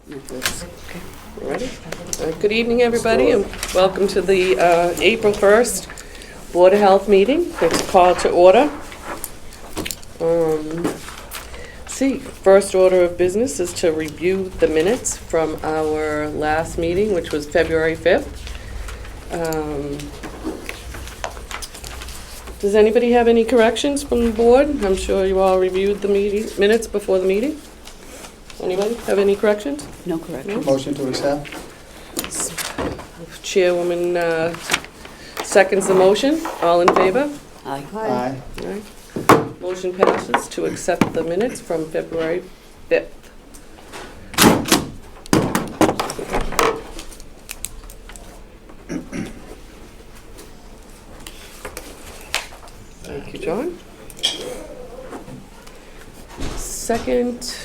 Okay, ready? Good evening, everybody, and welcome to the April 1st Board of Health meeting. It's called to order. First order of business is to review the minutes from our last meeting, which was February 5th. Does anybody have any corrections from the board? I'm sure you all reviewed the minutes before the meeting. Anybody have any corrections? No corrections. Motion to accept? Chairwoman seconds the motion. All in favor? Aye. Aye. Aye. Motion passes to accept the minutes from February 5th. Thank you, John. Second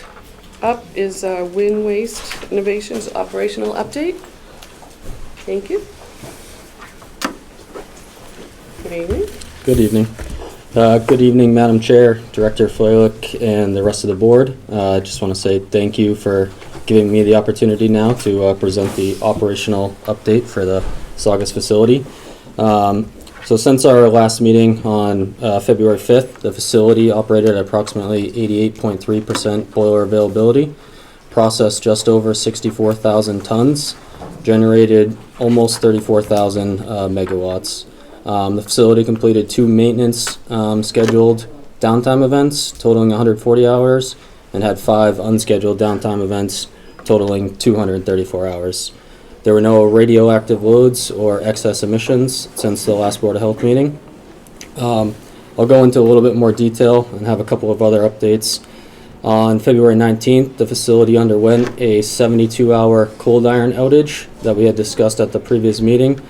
up is Wind Waste Innovations operational update. Thank you. Good evening. Good evening. Good evening, Madam Chair, Director Flaylick, and the rest of the board. I just want to say thank you for giving me the opportunity now to present the operational update for the Saugus facility. So since our last meeting on February 5th, the facility operated at approximately 88.3% boiler availability, processed just over 64,000 tons, generated almost 34,000 megawatts. The facility completed 2 maintenance scheduled downtime events totaling 140 hours and had 5 unscheduled downtime events totaling 234 hours. There were no radioactive loads or excess emissions since the last Board of Health meeting. I'll go into a little bit more detail and have a couple of other updates. On February 19th, the facility underwent a 72-hour cold iron outage that we had discussed at the previous meeting.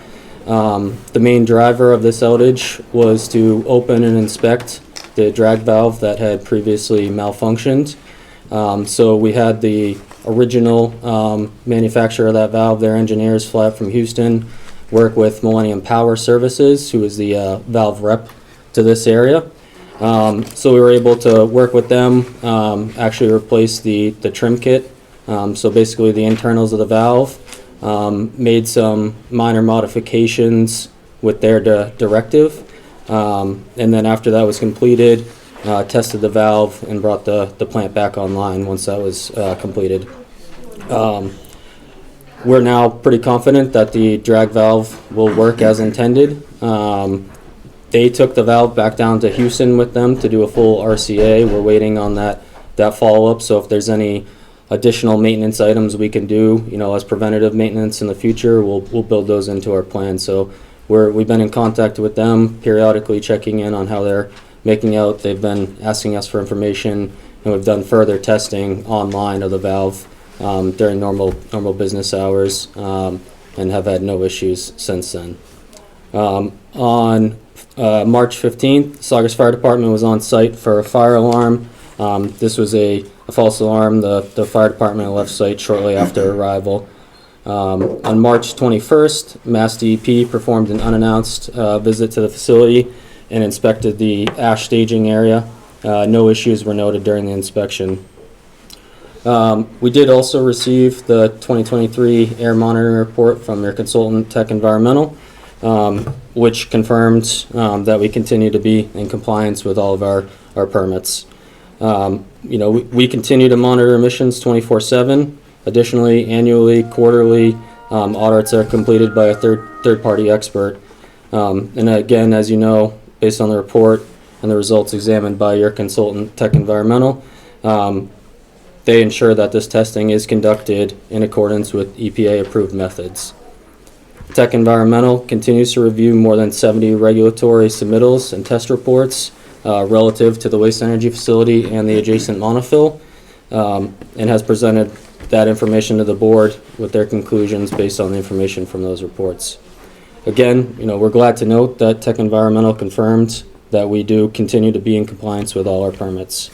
The main driver of this outage was to open and inspect the drag valve that had previously malfunctioned. So we had the original manufacturer of that valve, their engineers fly up from Houston, work with Millennium Power Services, who is the valve rep to this area. So we were able to work with them, actually replace the trim kit, so basically the internals of the valve, made some minor modifications with their directive, and then after that was completed, tested the valve and brought the plant back online once that was completed. We're now pretty confident that the drag valve will work as intended. They took the valve back down to Houston with them to do a full RCA. We're waiting on that follow-up, so if there's any additional maintenance items we can do, as preventative maintenance in the future, we'll build those into our plan. So we've been in contact with them, periodically checking in on how they're making out. They've been asking us for information, and we've done further testing online of the valve during normal business hours, and have had no issues since then. On March 15th, Saugus Fire Department was on site for a fire alarm. This was a false alarm. The fire department left site shortly after arrival. On March 21st, Mass DEP performed an unannounced visit to the facility and inspected the ash staging area. No issues were noted during the inspection. We did also receive the 2023 air monitoring report from your consultant, Tech Environmental, which confirmed that we continue to be in compliance with all of our permits. We continue to monitor emissions 24/7. Additionally, annually, quarterly, audits are completed by a third-party expert. And again, as you know, based on the report and the results examined by your consultant, Tech Environmental, they ensure that this testing is conducted in accordance with EPA-approved methods. Tech Environmental continues to review more than 70 regulatory submittals and test reports relative to the waste energy facility and the adjacent monofill, and has presented that information to the board with their conclusions based on the information from those reports. Again, we're glad to note that Tech Environmental confirmed that we do continue to be in compliance with all our permits.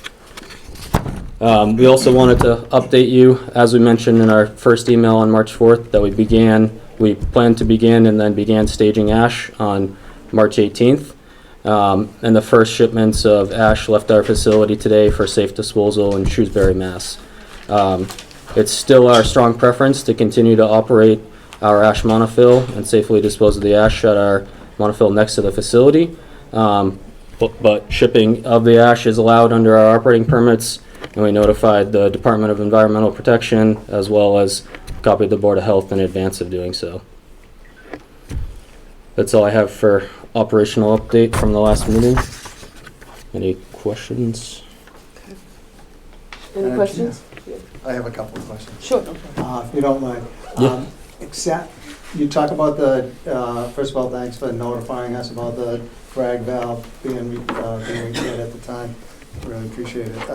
We also wanted to update you, as we mentioned in our first email on March 4th, that we planned to begin and then began staging ash on March 18th. And the first shipments of ash left our facility today for safe disposal in Shrewsbury, Mass. It's still our strong preference to continue to operate our ash monofill and safely dispose of the ash at our monofill next to the facility. But shipping of the ash is allowed under our operating permits, and we notified the Department of Environmental Protection as well as copied the Board of Health in advance of doing so. That's all I have for operational update from the last meeting. Any questions? Any questions? I have a couple of questions, Sure. if you don't mind. Yeah. Except, you talk about the, first of all, thanks for notifying us about the drag valve being repaired at the time. Really appreciate it.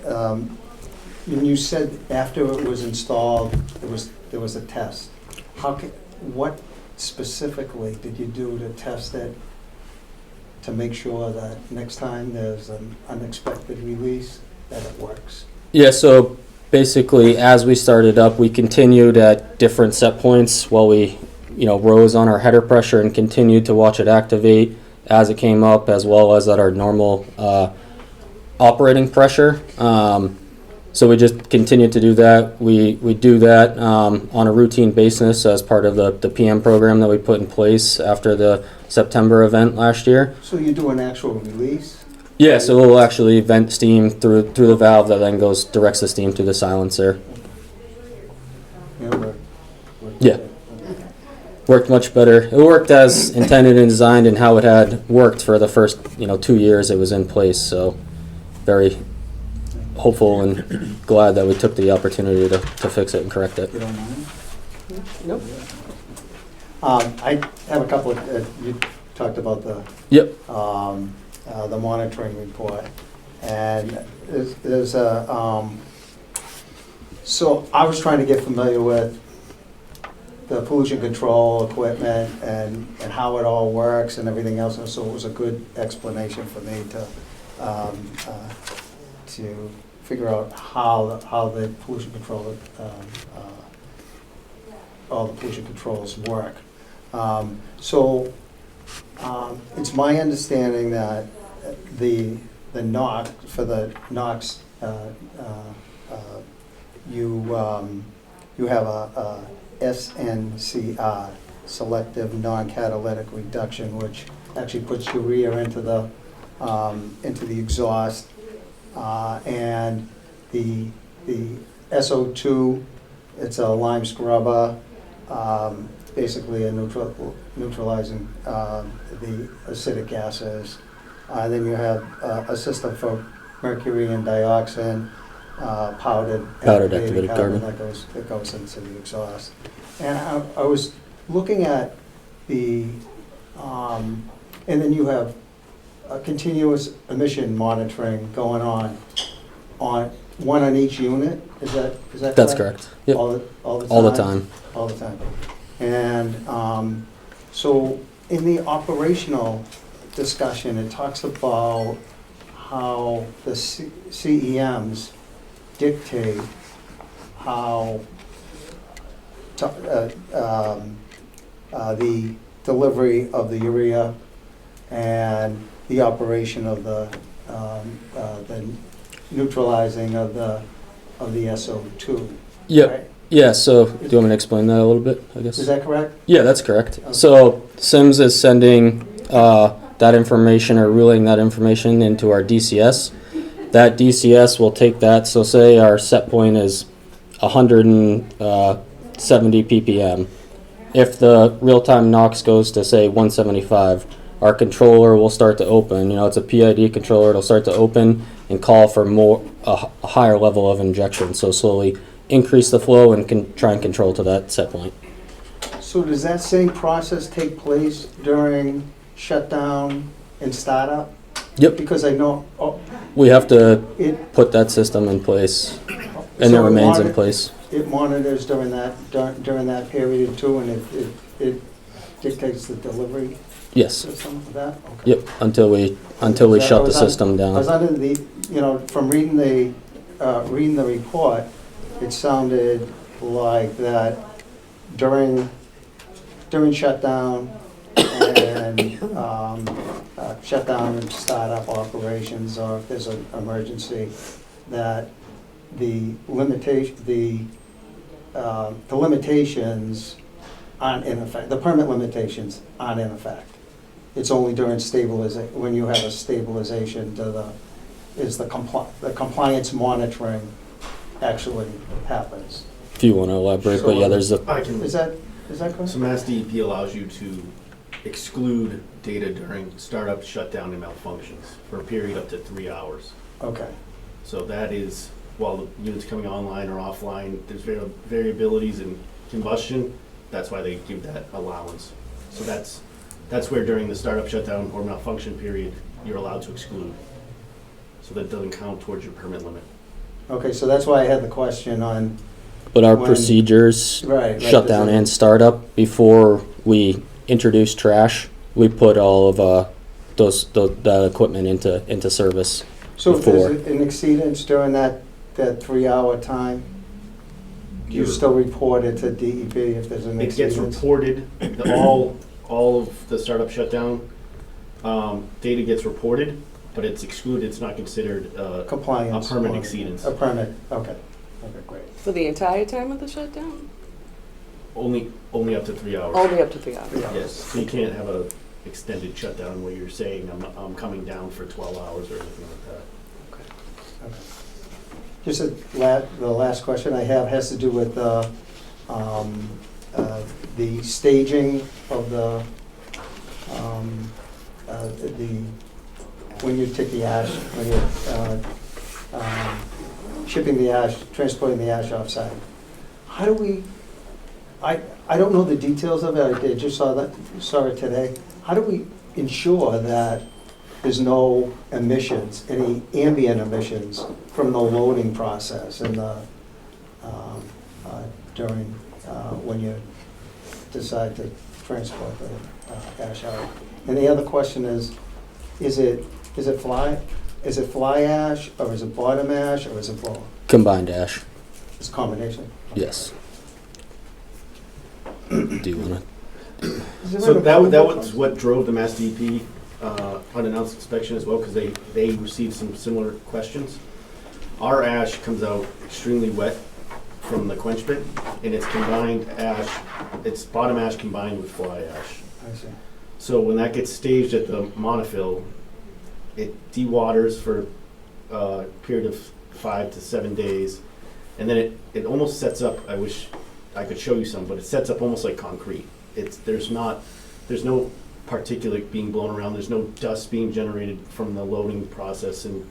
And you said after it was installed, there was a test. What specifically did you do to test it to make sure that next time there's an unexpected release, that it works? Yeah, so basically, as we started up, we continued at different set points while we, rose on our header pressure and continued to watch it activate as it came up, as well as at our normal operating pressure. So we just continued to do that. We do that on a routine basis as part of the PM program that we put in place after the September event last year. So you do an actual release? Yeah, so we'll actually vent steam through the valve that then directs the steam to the silencer. Yeah. Worked much better. It worked as intended and designed and how it had worked for the first 2 years it was in place. So very hopeful and glad that we took the opportunity to fix it and correct it. You don't mind? Nope. I have a couple of, you talked about the Yep. the monitoring report, and there's a, so I was trying to get familiar with the pollution control equipment and how it all works and everything else, and so it was a good explanation for me to figure out how the pollution control, all the pollution controls work. It's my understanding that the NOx, for the NOx, you have a SNCR, selective non-catalytic reduction, which actually puts urea into the exhaust, and the SO2, it's a lime scrubber, basically neutralizing the acidic gases. Then you have a system for mercury and dioxin, powdered activated carbon that goes into the exhaust. And I was looking at the, and then you have a continuous emission monitoring going on one on each unit. Is that correct? That's correct. Yep. All the time? All the time. All the time. And so in the operational discussion, it talks about how the CEMs dictate how the delivery of the urea and the operation of the neutralizing of the SO2. Yep. Right? Yeah, so do you want me to explain that a little bit, I guess? Is that correct? Yeah, that's correct. Okay. So SIMS is sending that information or relaying that information into our DCS. That DCS will take that, so say our set point is 170 ppm. If the real-time NOx goes to say 175, our controller will start to open. It's a PID controller. It'll start to open and call for a higher level of injection. So slowly increase the flow and try and control to that set point. So does that same process take place during shutdown and startup? Yep. Because I know We have to it. put that system in place, and So it remains in place. It monitors during that period too, and it dictates the delivery Yes. system of that. Okay. Yep. Until we shut the system I was down. under the, from reading the report, it sounded like that during shutdown and shutdown and startup operations, or if there's an emergency, that the limitations aren't in effect, the permit limitations aren't in effect. It's only during when you have a stabilization the compliance monitoring actually happens. If you want to elaborate, but yeah, there's a, I can. Is that correct? So Mass DEP allows you to exclude data during startup, shutdown, and malfunctions for a period up to 3 hours. Okay, So that is, while the unit's coming online or offline, there's variabilities in combustion. That's why they give that allowance. So that's where during the startup, shutdown, or malfunction period, you're allowed to exclude. So that doesn't count towards your permit limit. okay, so that's why I had the question on, but our when- procedures, right. shutdown there's a- and startup, before we introduce trash, we put all of that equipment into service. So if before. there's an exceedance during that 3-hour time, do you still report it to DEP if there's an It gets exceedance? reported, all of the startup, shutdown data gets reported, but it's excluded, it's not considered a Compliance. permit monitoring. exceedance. A permit, okay, great. For the entire time of the shutdown? Only up to 3 hours. Only up to 3 hours. Yeah. Yes, so you can't have a extended shutdown where you're saying I'm coming down for 12 hours or anything like that. Okay. Just the last question I have has to do with the staging of when you take the ash, when you're shipping the ash, transporting the ash offsite. How do we, I don't know the details of it, I just saw it today. How do we ensure that there's no emissions, any ambient emissions from the loading process and during, when you decide to transport the ash out? And the other question is it fly ash, or is it bottom ash, or is it both? Combined ash, It's a combination? yes. Do you want to? Is there So an that approval was what drove the Mass DEP unannounced inspection as well, because they received some similar questions. Our ash comes out extremely wet from the quench pit, and it's combined ash, it's bottom ash combined with fly ash. I see. So when that gets staged at the monofill, it dewaters for a period of 5 to 7 days, and then it almost sets up, I wish I could show you some, but it sets up almost like concrete. There's no particulate being blown around, there's no dust being generated from the loading process, and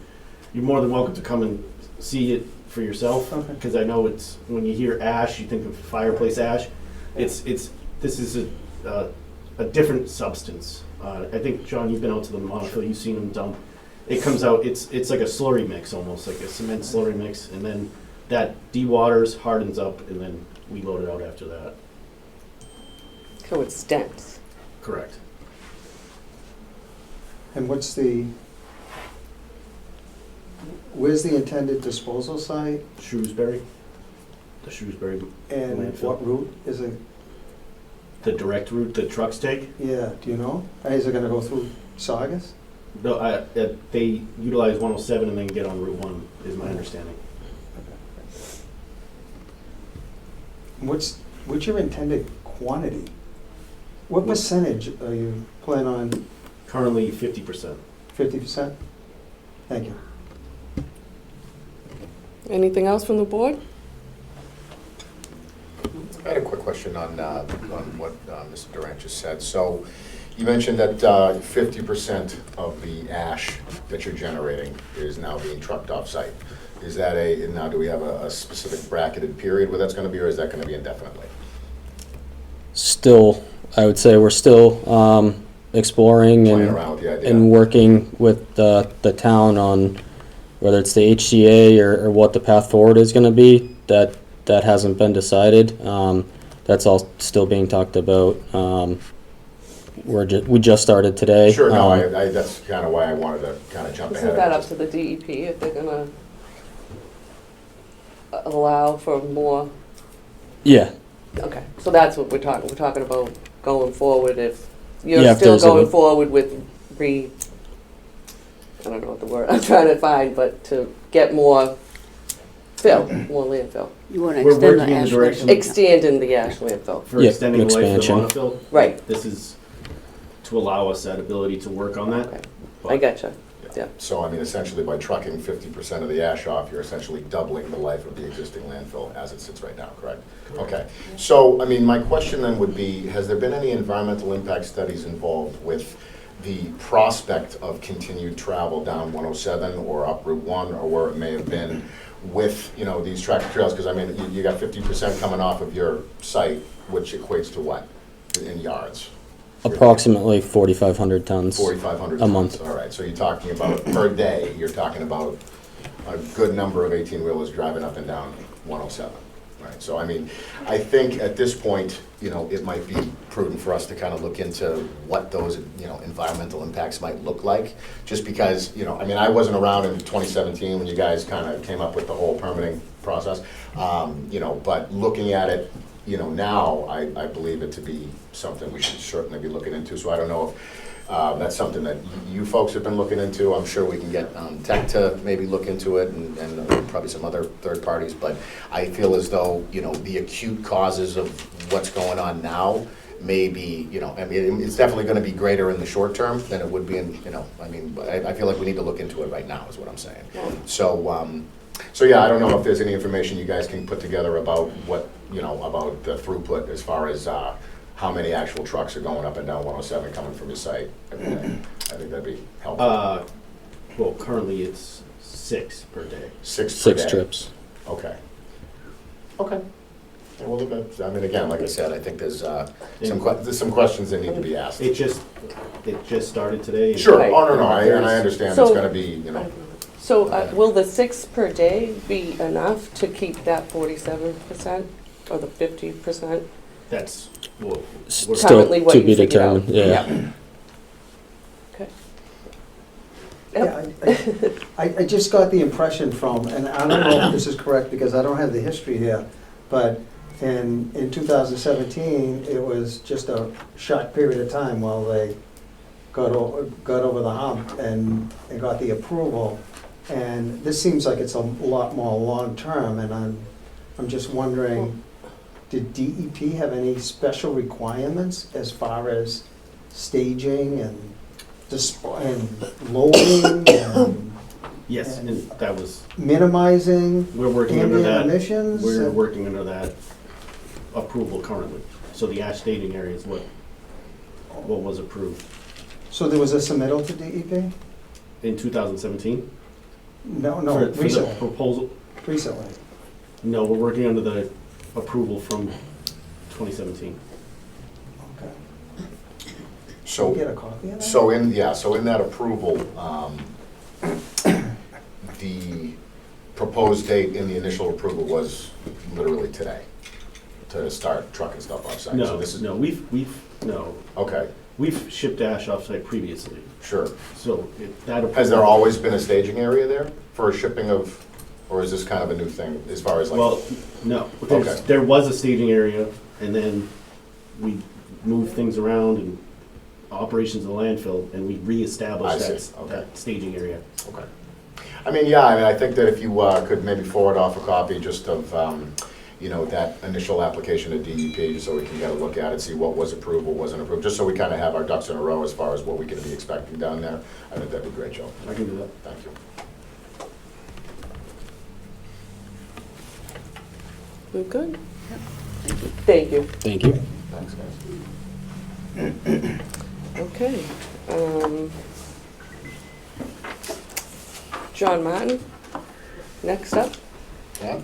you're more than welcome to come and see it for yourself, Okay. because I know it's, when you hear ash, you think of fireplace ash. This is a different substance. I think, John, you've been out to the monofill, you've seen them dump. It comes out, it's like a slurry mix, almost like a cement slurry mix, and then that dewaters, hardens up, and then we load it out after that. So it's dense. Correct. And where's the intended disposal site, Shrewsbury, the Shrewsbury, and Landfill. what route is it? the direct route the trucks take. Yeah, do you know? Is it gonna go through Saugus? No, they utilize 107 and then get on Route 1, is my understanding. What's your intended quantity? What percentage are you planning on? Currently 50%. 50%? Thank you. Anything else from the board? I had a quick question on what Mr. Durant just said. So you mentioned that 50% of the ash that you're generating is now being trucked off-site. Is that now do we have a specific bracketed period where that's going to be, or is that going to be indefinitely? Still, I would say we're still exploring Playing around with the idea. and working with the town on whether it's the HCA or what the path forward is going to be. That hasn't been decided. That's all still being talked about. We just started today. Sure, no, that's kind of why I wanted to kind of jump ahead. Isn't that up to the DEP if they're gonna allow for more? Yeah, Okay, so that's what we're talking about going forward if Yeah, you're if still there's a- going forward with I don't know what the word I'm trying to find, but to get more more landfill. You want to We're extend the working in the ash direction- landfill. Extend in the ash landfill. For Yeah, extending the life of the expansion. monofill. Right. This is to allow us that ability to work on that. Okay. but- I gotcha. Yeah. So, I mean, essentially by trucking 50% of the ash off, you're essentially doubling the life of the existing landfill as it sits right now, correct? Okay. So, I mean, my question then would be, has there been any environmental impact studies involved with the prospect of continued travel down 107 or up Route 1 or where it may have been with, you know, these tractor trails? Because, I mean, you got 50% coming off of your site, which equates to what in yards? Approximately 4,500 tons. 4,500 A tons. month. All right, so you're talking about, per day, you're talking about a good number of 18-wheelers driving up and down 107. Right, so I mean, I think at this point, you know, it might be prudent for us to kind of look into what those, you know, environmental impacts might look like. Just because, you know, I mean, I wasn't around in 2017 when you guys kind of came up with the whole permitting process. You know, but looking at it, you know, now, I believe it to be something we should certainly be looking into. So I don't know if that's something that you folks have been looking into. I'm sure we can get tech to maybe look into it and probably some other third parties. But I feel as though, you know, the acute causes of what's going on now may be, you know, I mean, it's definitely going to be greater in the short term than it would be in, you know, I mean, I feel like we need to look into it right now is what I'm saying. So yeah, I don't know if there's any information you guys can put together about what, you know, about the throughput as far as how many actual trucks are going up and down 107 coming from your site. I think that'd be helpful. Well, currently it's 6 per day. Six per day. trips. Okay. Okay. Yeah, well, look, I mean, again, like I said, I think there's some questions that need to be asked. It just started today. Sure. Right. Oh, no, and I understand it's So- going to be, you know. So will the 6 per day be enough to keep that 47% or the 50%? That's, well, Still Currently what to you be figured out. determined, yeah. Okay. Yeah, I just got the impression from, and I don't know if this is correct because I don't have the history here, but in 2017, it was just a short period of time while they got over the hump and got the approval. And this seems like it's a lot more long-term, and I'm just wondering, did DEP have any special requirements as far as staging and loading and yes, and that was, minimizing we're working under ambient that. emissions? We're working under that approval currently. So the ash staging area is what was approved So there was a submittal to DEP? in 2017. No, For the recently. proposal. Recently. No, we're working under the approval from 2017. Okay. So. Can we get a copy of that? So in that approval, the proposed date in the initial approval was literally today, to start trucking stuff off site. So No, this is no, okay, we've shipped ash off-site previously. sure. So that approval. Has there always been a staging area there for shipping of, or is this kind of a new thing as far as like? Well, no, Okay. there was a staging area, and then we moved things around and operations of the landfill, and we I reestablished see, okay. that staging area. Okay. I mean, I think that if you could maybe forward off a copy just of, you know, that initial application to DEP, just so we can get a look at it, see what was approved, what wasn't approved, just so we kind of have our ducks in a row as far as what we could be expecting down there. I think that'd be great, Joe. I can do that. Thank you. We're good? Thank you. Thank you. Thanks, guys. Okay. John Martin, next up. Yeah?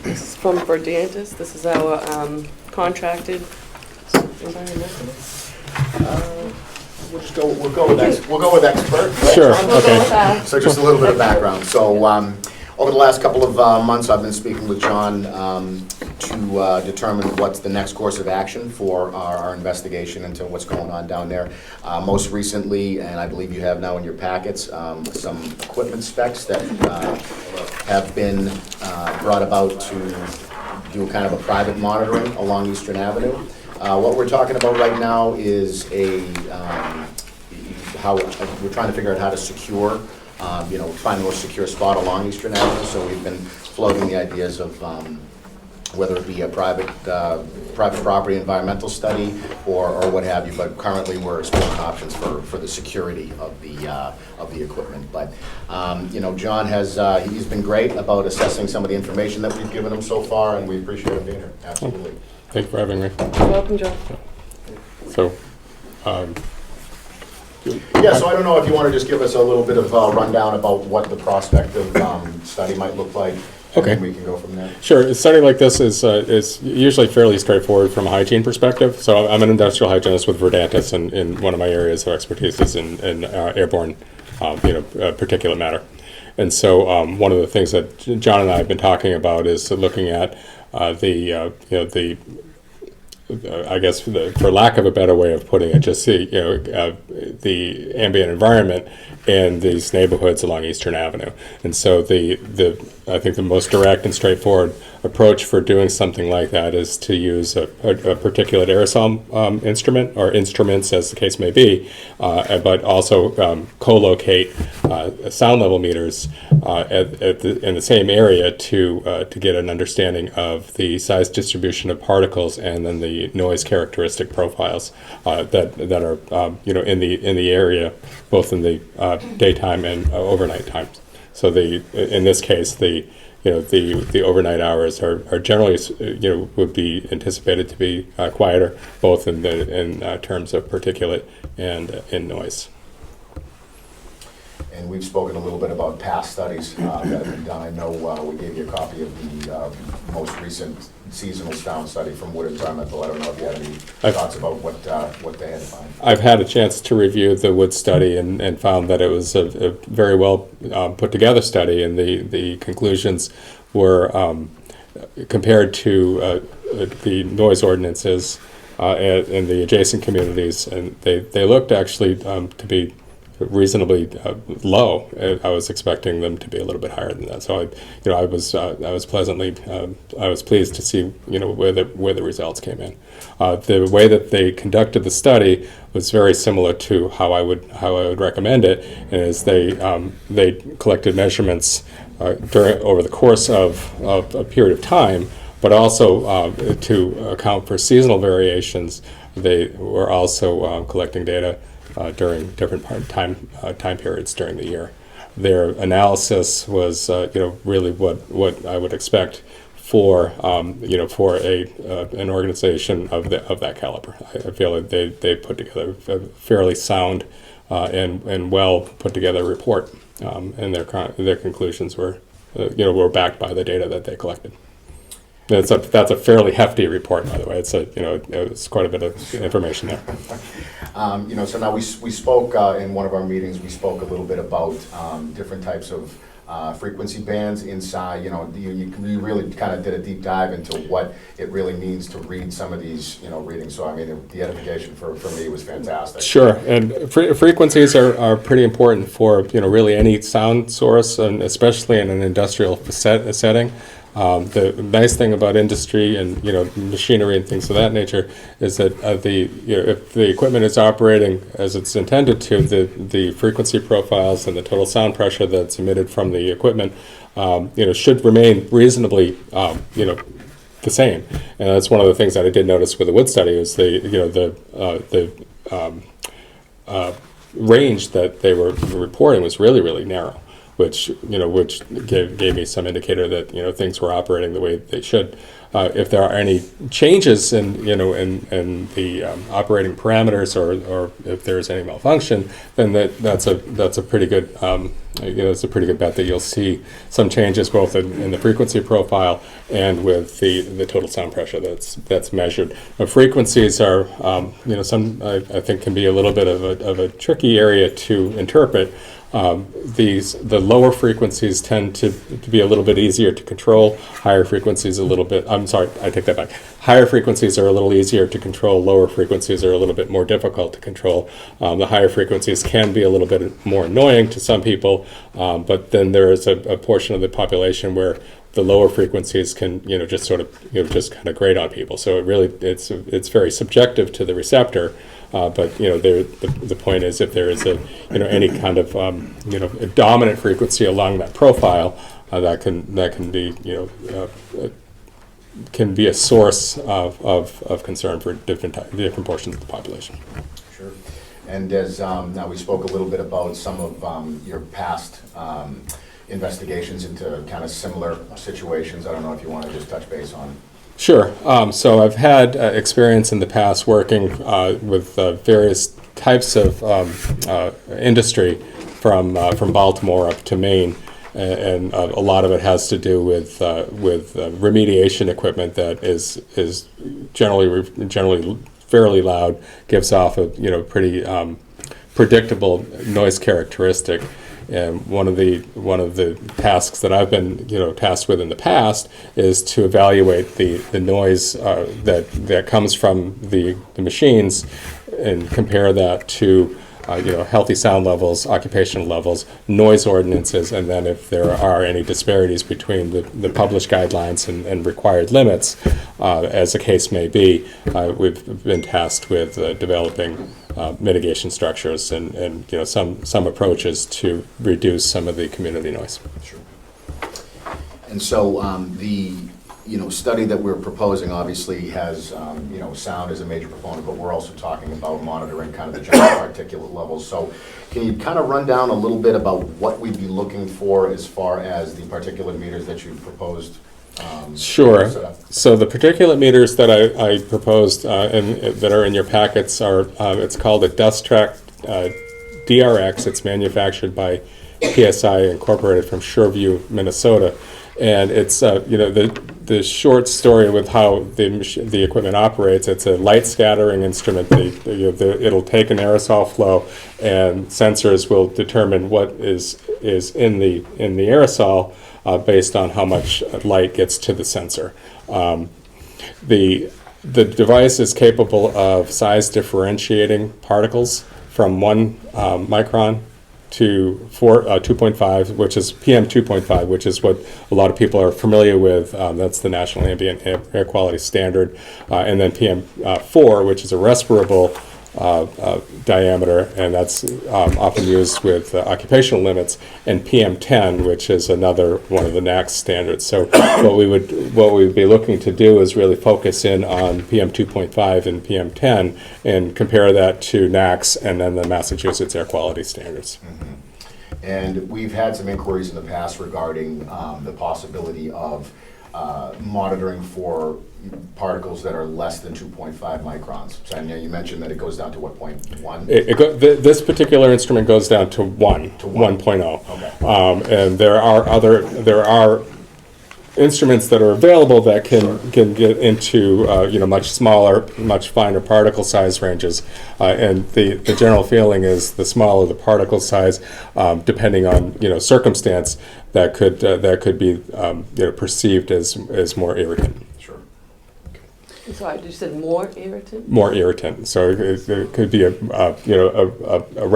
This is from Verdantis. This is our contracted environmentalist. We'll go with expert. right? Sure, We'll go okay. with that. So just a little bit of background. So over the last couple of months, I've been speaking with John to determine what's the next course of action for our investigation into what's going on down there. Most recently, and I believe you have now in your packets, some equipment specs that have been brought about to do kind of a private monitoring along Eastern Avenue. What we're talking about right now is a how, we're trying to figure out how to secure, find the most secure spot along Eastern Avenue. So we've been floating the ideas of whether it be a private property environmental study or what have you. But currently, we're exploring options for the security of the equipment. But John has he's been great about assessing some of the information that we've given him so far, and we appreciate him being here. Absolutely. Thank you for having me. You're welcome, John. So, Yeah, so I don't know if you want to just give us a little bit of a rundown about what the prospective study might look like. And Okay. then we can go from there. sure, a study like this is usually fairly straightforward from a hygiene perspective. So I'm an industrial hygienist with Verdantis, and one of my areas of expertise is in airborne, particulate matter. And so one of the things that John and I have been talking about is looking at I guess for lack of a better way of putting it, just the ambient environment in these neighborhoods along Eastern Avenue. And so I think the most direct and straightforward approach for doing something like that is to use a particulate aerosol instrument, or instruments as the case may be, but also co-locate sound level meters in the same area to get an understanding of the size distribution of particles and then the noise characteristic profiles that are in the area, both in the daytime and overnight times. So in this case, the overnight hours are generally would be anticipated to be quieter, both in terms of particulate and in noise. And we've spoken a little bit about past studies that have been done. I know we gave you a copy of the most recent seasonal sound study from Wood Environmental. I don't know if you had any thoughts about what they had to find. I've had a chance to review the Wood study and found that it was a very well put together study, and the conclusions were compared to the noise ordinances in the adjacent communities, and they looked actually to be reasonably low. I was expecting them to be a little bit higher than that. So I was pleased to see where the results came in. The way that they conducted the study was very similar to how I would recommend it, is they collected measurements over the course of a period of time, but also to account for seasonal variations. They were also collecting data during different time periods during the year. Their analysis was, really what I would expect for an organization of that caliber. I feel like they put together a fairly sound and well put together report, and their conclusions were backed by the data that they collected. That's a fairly hefty report, by the way. It's quite a bit of information there. So now we spoke in one of our meetings. We spoke a little bit about different types of frequency bands inside. You really kind of did a deep dive into what it really means to read some of these readings. So I mean, the edification for me was fantastic. Sure, and frequencies are pretty important for really any sound source, and especially in an industrial setting. The nice thing about industry and machinery and things of that nature is that if the equipment is operating as it's intended to, the frequency profiles and the total sound pressure that's emitted from the equipment should remain reasonably the same. And that's one of the things that I did notice with the Wood study is the range that they were reporting was really, really narrow, which gave me some indicator that things were operating the way they should. If there are any changes in the operating parameters, or if there's any malfunction, then that's a pretty good it's a pretty good bet that you'll see some changes both in the frequency profile and with the total sound pressure that's measured. Frequencies are I think can be a little bit of a tricky area to interpret. The lower frequencies tend to be a little bit easier to control. Higher frequencies I'm sorry, I take that back. Higher frequencies are a little easier to control. Lower frequencies are a little bit more difficult to control. The higher frequencies can be a little bit more annoying to some people, but then there is a portion of the population where the lower frequencies can just sort of just kind of grate on people. So it's very subjective to the receptor. But the point is, if there is any kind of a dominant frequency along that profile, that can be can be a source of concern for different portions of the population. Sure. And as now we spoke a little bit about some of your past investigations into kind of similar situations. I don't know if you want to just touch base on. Sure. So I've had experience in the past working with various types of industry from Baltimore up to Maine, and a lot of it has to do with remediation equipment that is generally fairly loud, gives off a pretty predictable noise characteristic. And one of the tasks that I've been tasked with in the past is to evaluate the noise that comes from the machines and compare that to healthy sound levels, occupational levels, noise ordinances, and then if there are any disparities between the published guidelines and required limits, as the case may be, we've been tasked with developing mitigation structures and some approaches to reduce some of the community noise. Sure. And so the study that we're proposing obviously has sound as a major component, but we're also talking about monitoring kind of the general particulate levels. So can you kind of run down a little bit about what we'd be looking for as far as the particulate meters that you proposed? Sure. So the particulate meters that I proposed and that are in your packets are, it's called a Dust Track DRX. It's manufactured by PSI Incorporated from Shoreview, Minnesota. And it's the short story with how the equipment operates. It's a light scattering instrument. It'll take an aerosol flow, and sensors will determine what is in the aerosol based on how much light gets to the sensor. The device is capable of size differentiating particles from 1 micron to 2.5, which is PM 2.5, which is what a lot of people are familiar with. That's the National Ambient Air Quality Standard. And then PM 4, which is a respirable diameter, and that's often used with occupational limits, and PM 10, which is another one of the NAAQS standards. So what we would be looking to do is really focus in on PM 2.5 and PM 10 and compare that to NAAQS and then the Massachusetts air quality standards. Mm-hmm. And we've had some inquiries in the past regarding the possibility of monitoring for particles that are less than 2.5 microns. So I know you mentioned that it goes down to what point? 1? This particular instrument goes down to 1, to 1.0. Okay. And there are instruments that are available that can get into much smaller, much finer particle size ranges. And the general feeling is the smaller the particle size, depending on circumstance, that could be perceived as more irritant. Sure. Sorry, you said more irritant? More irritant. So it could be upper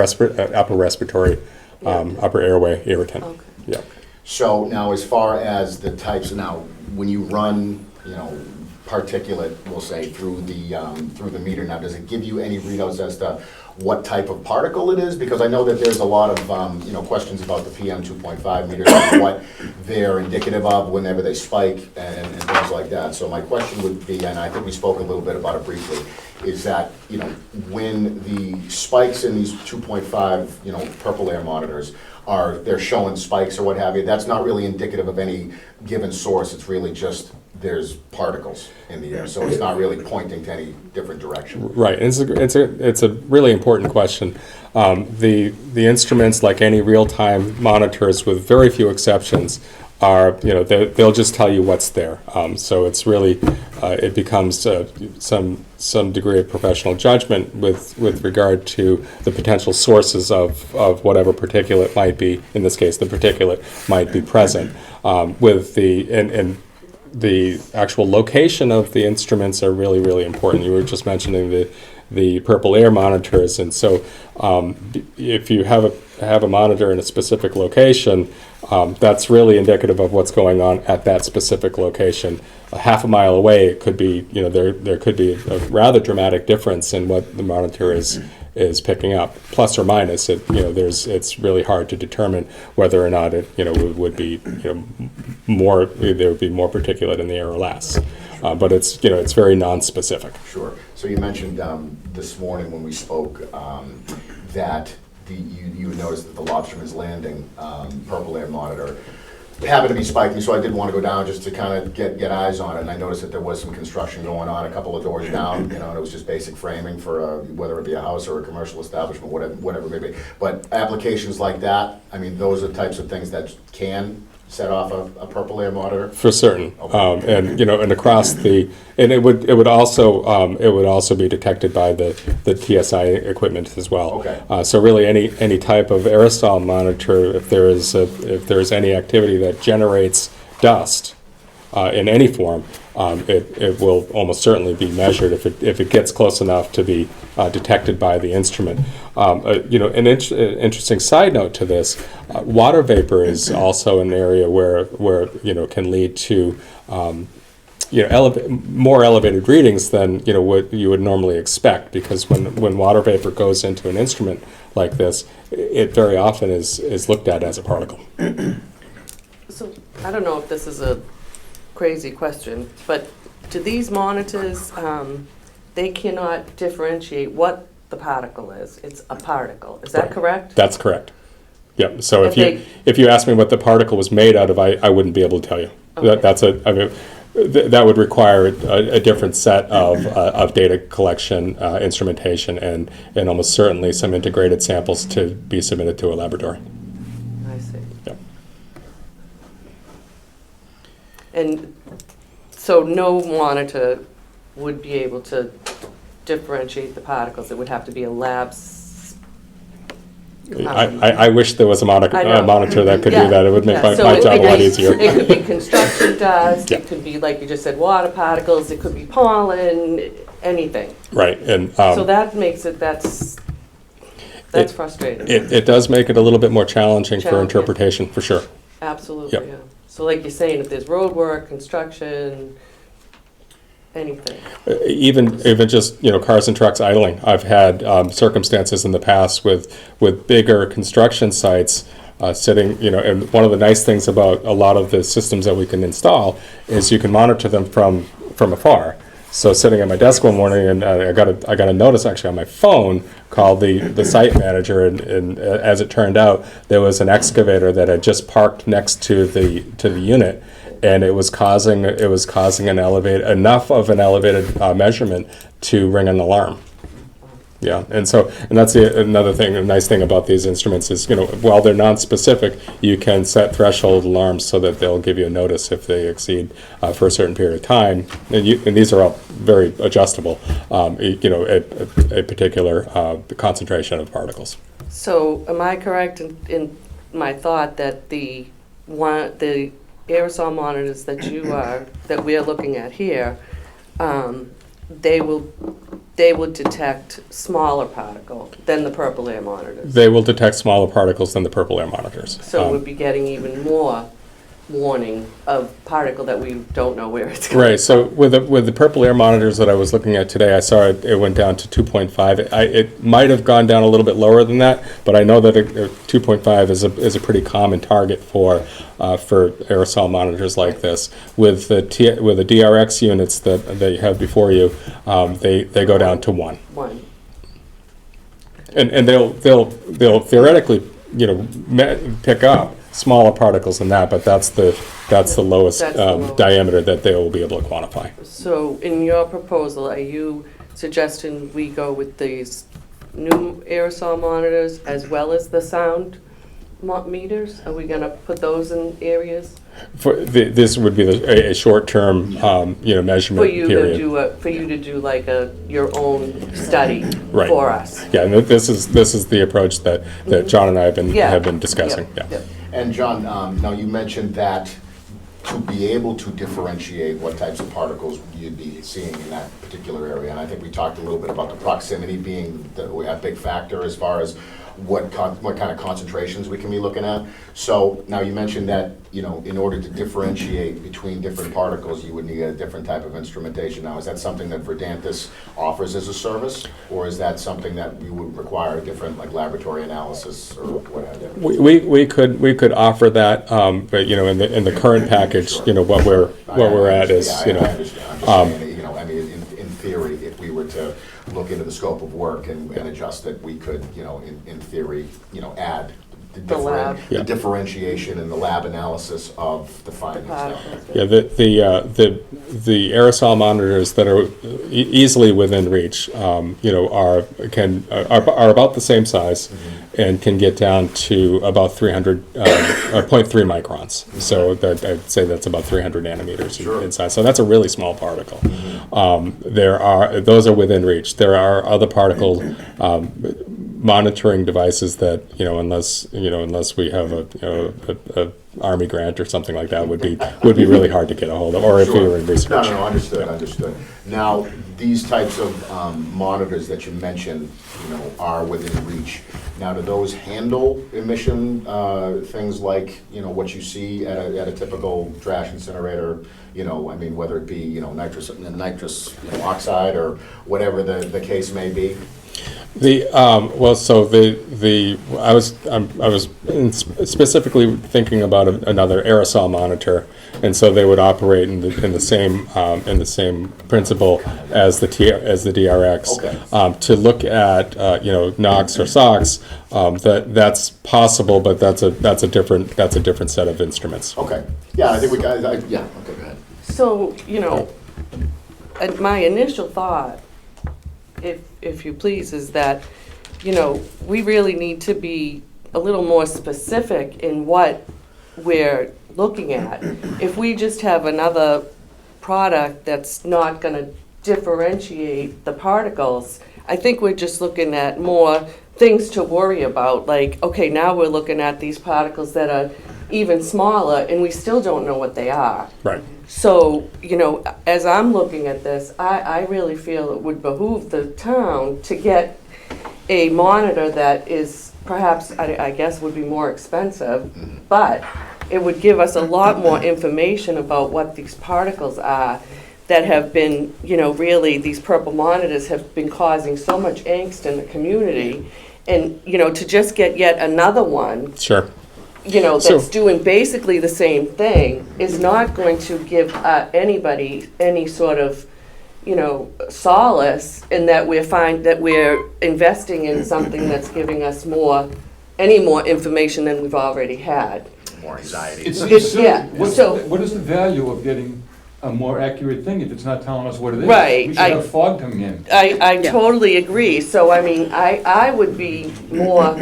respiratory, upper airway irritant. Okay. Yeah. So now, as far as the types, now when you run, particulate, we'll say through the meter, now does it give you any readouts as to what type of particle it is? Because I know that there's a lot of questions about the PM 2.5 meters and what they're indicative of whenever they spike and things like that. So my question would be, and I think we spoke a little bit about it briefly, is that when the spikes in these 2.5 purple air monitors they're showing spikes or what have you, that's not really indicative of any given source. It's really just there's particles in the air, so it's not really pointing to any different direction. Right, it's a really important question. The instruments, like any real-time monitors, with very few exceptions, are they'll just tell you what's there. So it's really it becomes some degree of professional judgment with regard to the potential sources of whatever particulate might be. In this case, the particulate might be present. With the actual location of the instruments are really, really important. You were just mentioning the purple air monitors, and so if you have have a monitor in a specific location, that's really indicative of what's going on at that specific location. A half a mile away, it could be, there could be a rather dramatic difference in what the monitor is picking up, plus or minus. It's really hard to determine whether or not it would be more, there would be more particulate in the air or less. But it's very non-specific. Sure. So you mentioned this morning when we spoke that you noticed that the Lobsterman's Landing purple air monitor happened to be spiking, so I did want to go down just to kind of get eyes on it. And I noticed that there was some construction going on a couple of doors down, and it was just basic framing for whether it be a house or a commercial establishment, whatever it may be. But applications like that, I mean, those are types of things that can set off a purple air monitor. For certain, Okay. and across it would also be detected by the TSI equipment as well. Okay. So really, any type of aerosol monitor, if there is any activity that generates dust in any form, it will almost certainly be measured if it gets close enough to be detected by the instrument. An interesting side note to this: water vapor is also an area where can lead to more elevated readings than what you would normally expect, because when water vapor goes into an instrument like this, it very often is looked at as a particle. So I don't know if this is a crazy question, but do these monitors, they cannot differentiate what the particle is? It's a particle. Is that Right. correct? That's correct. Yep. So If if you asked me what the particle was made out of, I wouldn't be able to tell you. Okay. That would require a different set of data collection, instrumentation, and almost certainly some integrated samples to be submitted to a laboratory. I see. Yep. And so no monitor would be able to differentiate the particles. It would have to be a lab. I wish there was a I know. monitor that could Yeah. do that. It would make Yeah. my So job it a could lot be- easier. It could be construction dust. Yeah. It could be, like you just said, water particles. It could be pollen. Anything. Right, and So that makes that's frustrating. it does make it a little bit more challenging for Challenging. interpretation, for sure. Absolutely, Yep. yeah. So like you're saying, if there's road work, construction, anything. Even just cars and trucks idling. I've had circumstances in the past with bigger construction sites sitting. And one of the nice things about a lot of the systems that we can install is you can monitor them from afar. So sitting at my desk one morning, and I got a notice actually on my phone, called the site manager, and as it turned out, there was an excavator that had just parked next to the unit, and it was causing enough of an elevated measurement to ring an alarm. Yeah, and that's another thing. A nice thing about these instruments is, while they're non-specific, you can set threshold alarms so that they'll give you a notice if they exceed for a certain period of time. And these are all very adjustable. A particular concentration of particles. So am I correct in my thought that the aerosol monitors that we are looking at here, they will detect smaller particle than the purple air monitors. They will detect smaller particles than the purple air monitors. So we'll be getting even more warning of particle that we don't know where it's going. Right. So with the purple air monitors that I was looking at today, I saw it went down to 2.5. It might have gone down a little bit lower than that, but I know that 2.5 is a pretty common target for aerosol monitors like this. With the DRX units that you have before you, they go down to 1. 1. And they'll theoretically pick up smaller particles than that, but that's the lowest That's the lowest. diameter that they will be able to quantify. So in your proposal, are you suggesting we go with these new aerosol monitors as well as the sound meters? Are we going to put those in areas? This would be a short-term measurement For you period. to do like your own study Right. for us? Yeah, and this is the approach that John and I have been discussing. Yep, Yeah. yep. And John, now you mentioned that to be able to differentiate what types of particles you'd be seeing in that particular area, and I think we talked a little bit about the proximity being a big factor as far as what kind of concentrations we can be looking at. So now you mentioned that, you know, in order to differentiate between different particles, you would need a different type of instrumentation. Now, is that something that Verdantis offers as a service, or is that something that we would require a different, like, laboratory analysis or what have you? We could offer that, but, you know, in the current package, you know, what we're at is, you know. I understand. I'm just saying, you know, I mean, in theory, if we were to look into the scope of work and adjust it, we could, you know, in theory, you know, add The lab. the differentiation and the lab analysis of the findings. Yeah, the aerosol monitors that are easily within reach, you know, are about the same size, and can get down to about 300 or 0.3 microns. So that, I'd say that's about 300 nanometers in size. So that's a really small particle. Those are within reach. There are other particle monitoring devices that, you know, unless we have a Army grant or something like that, would be really hard to get a hold of, or if we were in research. No, understood. Now, these types of monitors that you mentioned, you know, are within reach. Now, do those handle emission things like, you know, what you see at a typical trash incinerator? You know, I mean, whether it be, you know, nitrous oxide or whatever the case may be. I was specifically thinking about another aerosol monitor, and so they would operate in the same principle as the DRX. Okay. To look at you know, NOx or SOx, that's possible, but that's a different set of instruments. Okay. Yeah, I think we got. Yeah. Okay. Go ahead. So, you know, my initial thought, if you please, is that, you know, we really need to be a little more specific in what we're looking at. If we just have another product that's not going to differentiate the particles, I think we're just looking at more things to worry about. Like, okay, now we're looking at these particles that are even smaller, and we still don't know what they are. Right. So, you know, as I'm looking at this, I really feel it would behoove the town to get a monitor that is perhaps, I guess, would be more expensive, but it would give us a lot more information about what these particles are that have been, you know, really, these purple monitors have been causing so much angst in the community. And, you know, to just get yet another one, Sure. you know, So- that's doing basically the same thing is not going to give anybody any sort of, you know, solace in that we're investing in something that's giving us any more information than we've already had. More anxiety. It's silly. Yeah, so- What is the value of getting a more accurate thing if it's not telling us what it is? Right, We should have fog coming in. I totally agree. So, I mean, I would be more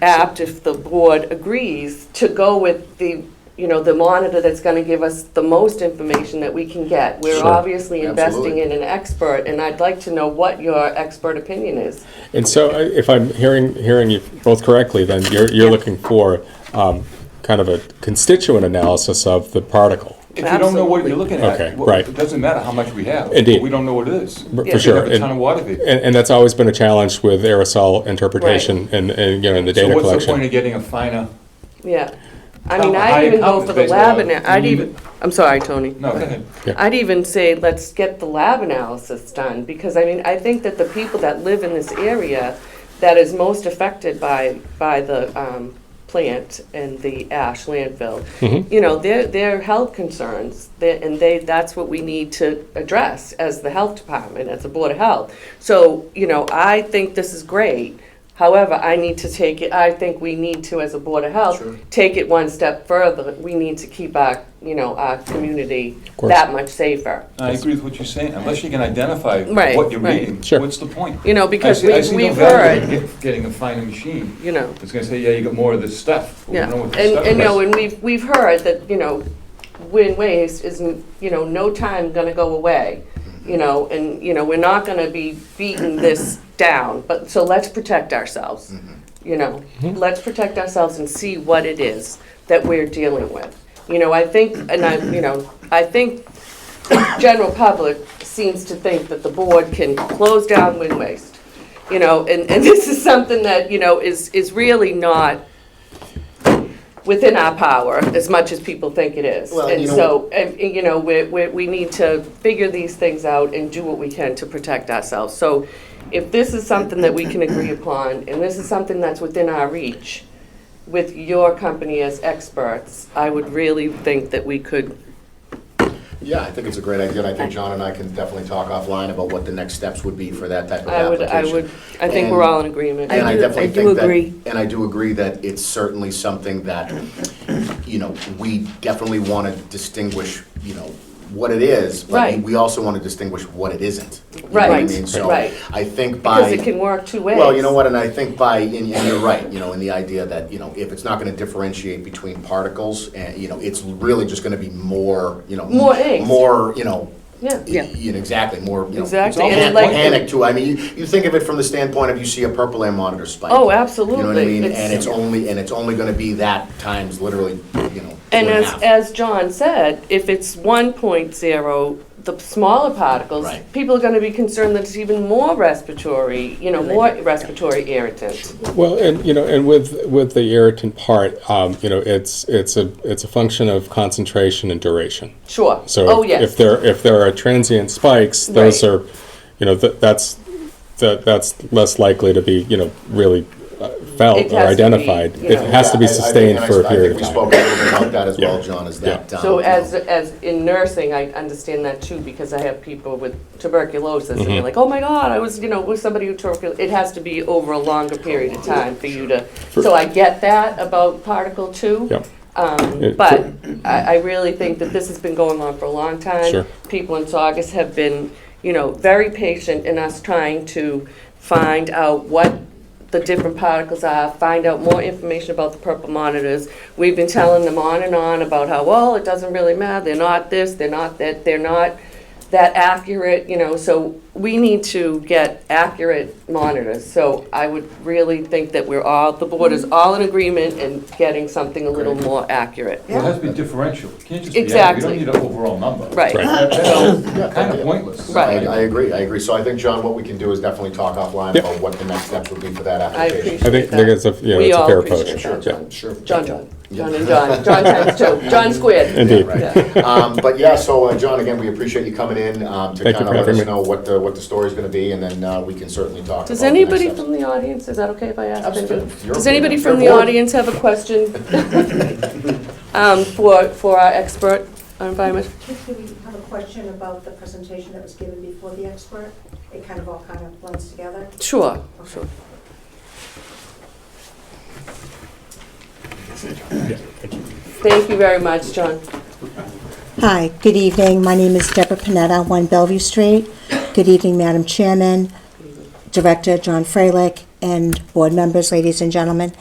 apt, if the board agrees, to go with the, you know, the monitor that's gonna give us the most information that we can get. We're Sure. obviously investing Absolutely. in an expert, and I'd like to know what your expert opinion is. And so, if I'm hearing you both correctly, then you're looking for kind of a constituent analysis of the particle. If you don't know what you're Absolutely. looking at, Okay, well, right. it doesn't matter how much we have. Indeed. We don't know what it is. For Yeah. We sure. have a ton of water vapor. And that's always been a challenge with aerosol interpretation and you know, in the So data what's the collection. point of getting a finer? Yeah. I mean, High I'd even go account for is the lab, basically I'd you even, need- I'm sorry, Tony. No, go ahead. I'd even say, let's get the lab analysis done, because I mean, I think that the people that live in this area that is most affected by the plant and the ash landfill, you know, their health concerns, that's what we need to address as the health department, as the Board of Health. So, you know, I think this is great. However, I think we need to, as a Board of Health, Sure. take it one step further. We need to keep our community course. that much safer. I agree with what you're saying. Unless you can identify Right, what you're right. reading, Sure. what's the point? You know, because I see no we've value in heard, getting a finer machine. you know, It's gonna say, yeah, you got more of this stuff. We yeah, don't know what the and stuff you know, is. and we've heard that, you know, wind waste is, you know, no time gonna go away, you know, and, you know, we're not gonna be beating this down, but, so let's protect ourselves, you know, let's protect ourselves and see what it is that we're dealing with. You know, I think general public seems to think that the board can close down wind waste. you know, and this is something that, you know, is really not within our power as much as people think it is. Well, And you know- so, you know, we need to figure these things out and do what we can to protect ourselves. So if this is something that we can agree upon, and this is something that's within our reach, with your company as experts, I would really think that we could. Yeah, I think it's a great idea, and I think John and I can definitely talk offline about what the next steps would be for that type of application. I think And- we're all in agreement. And I definitely I do think that, agree. and I do agree that it's certainly something that, you know, we definitely want to distinguish, you know, what it is, but Right. we also want to distinguish what it isn't. You know Right, what I mean? So right. I think by. Because it can work two ways. Well, you know what, and I think and you're right, you know, in the idea that, you know, if it's not gonna differentiate between particles, and, you know, it's really just gonna be more, you know. More inks. More, you know. Yeah. Yeah. You know, exactly, more, you know. Exactly, It's and almost like- organic too, I mean, you think of it from the standpoint of you see a purple air monitor spike. Oh, You know what I absolutely. mean, It's- and it's only gonna be that times literally, you know, And two and a as, half. as John said, if it's 1.0, the smaller particles, Right. people are gonna be concerned that it's even more respiratory, you know, more respiratory irritant. Well, and you know, and with the irritant part, you know, it's a function of concentration and duration. Sure. So Oh, if, yes. if there are transient spikes, those Right. are, you know, that's less likely to be, you know, really felt It or has to be, identified. you It know. has to be Yeah, I think- sustained and for a period of I think we time. spoke a little bit about that as well, Yeah. John, is Yeah. that. So you know, as in nursing, I understand that too, because I have people with tuberculosis, and Mm-hmm. they're like, oh my God, I was, you know, with somebody with tuberculosis. It has to be over a longer period of time for you to, so I get that about particle two. Yeah. It- But I really think that this has been going on for a long time. Sure. People in Saugus have been, you know, very patient in us trying to find out what the different particles are, find out more information about the purple monitors. We've been telling them on and on about how, well, it doesn't really matter, they're not this, they're not that, they're not that accurate, you know, so we need to get accurate monitors. So I would really think that the board is all in agreement in getting something a little more accurate. Well, it has to be differential. It can't just be, Exactly. you don't need an overall number. Right. Right. That's kind of pointless. Right. I agree. So I think, John, what we can do is definitely talk offline Yep. about what the next steps would be for that I application. appreciate I think that. it's a, you know, We it's a all fair appreciate approach. that, Yeah. Sure. John and John. John times two. John squared. Indeed. Yeah. But yeah, so John, again, we appreciate you coming in to Thank you kind for of let having us me. know what the story's going to be, and then we can certainly talk. Does about the next anybody steps. from the audience, is that okay if I ask? Absolutely. You're Does okay. anybody You're from the bored. audience have a question for our expert on environment? Do we have a question about the presentation that was given before the expert? It kind of all kind of blends together. Sure, sure. Thank you very much, John. Hi, good evening. My name is Deborah Panetta, 1 Bellevue Street. Good evening, Madam Chairman, Director John Freilich, and board members, ladies and gentlemen.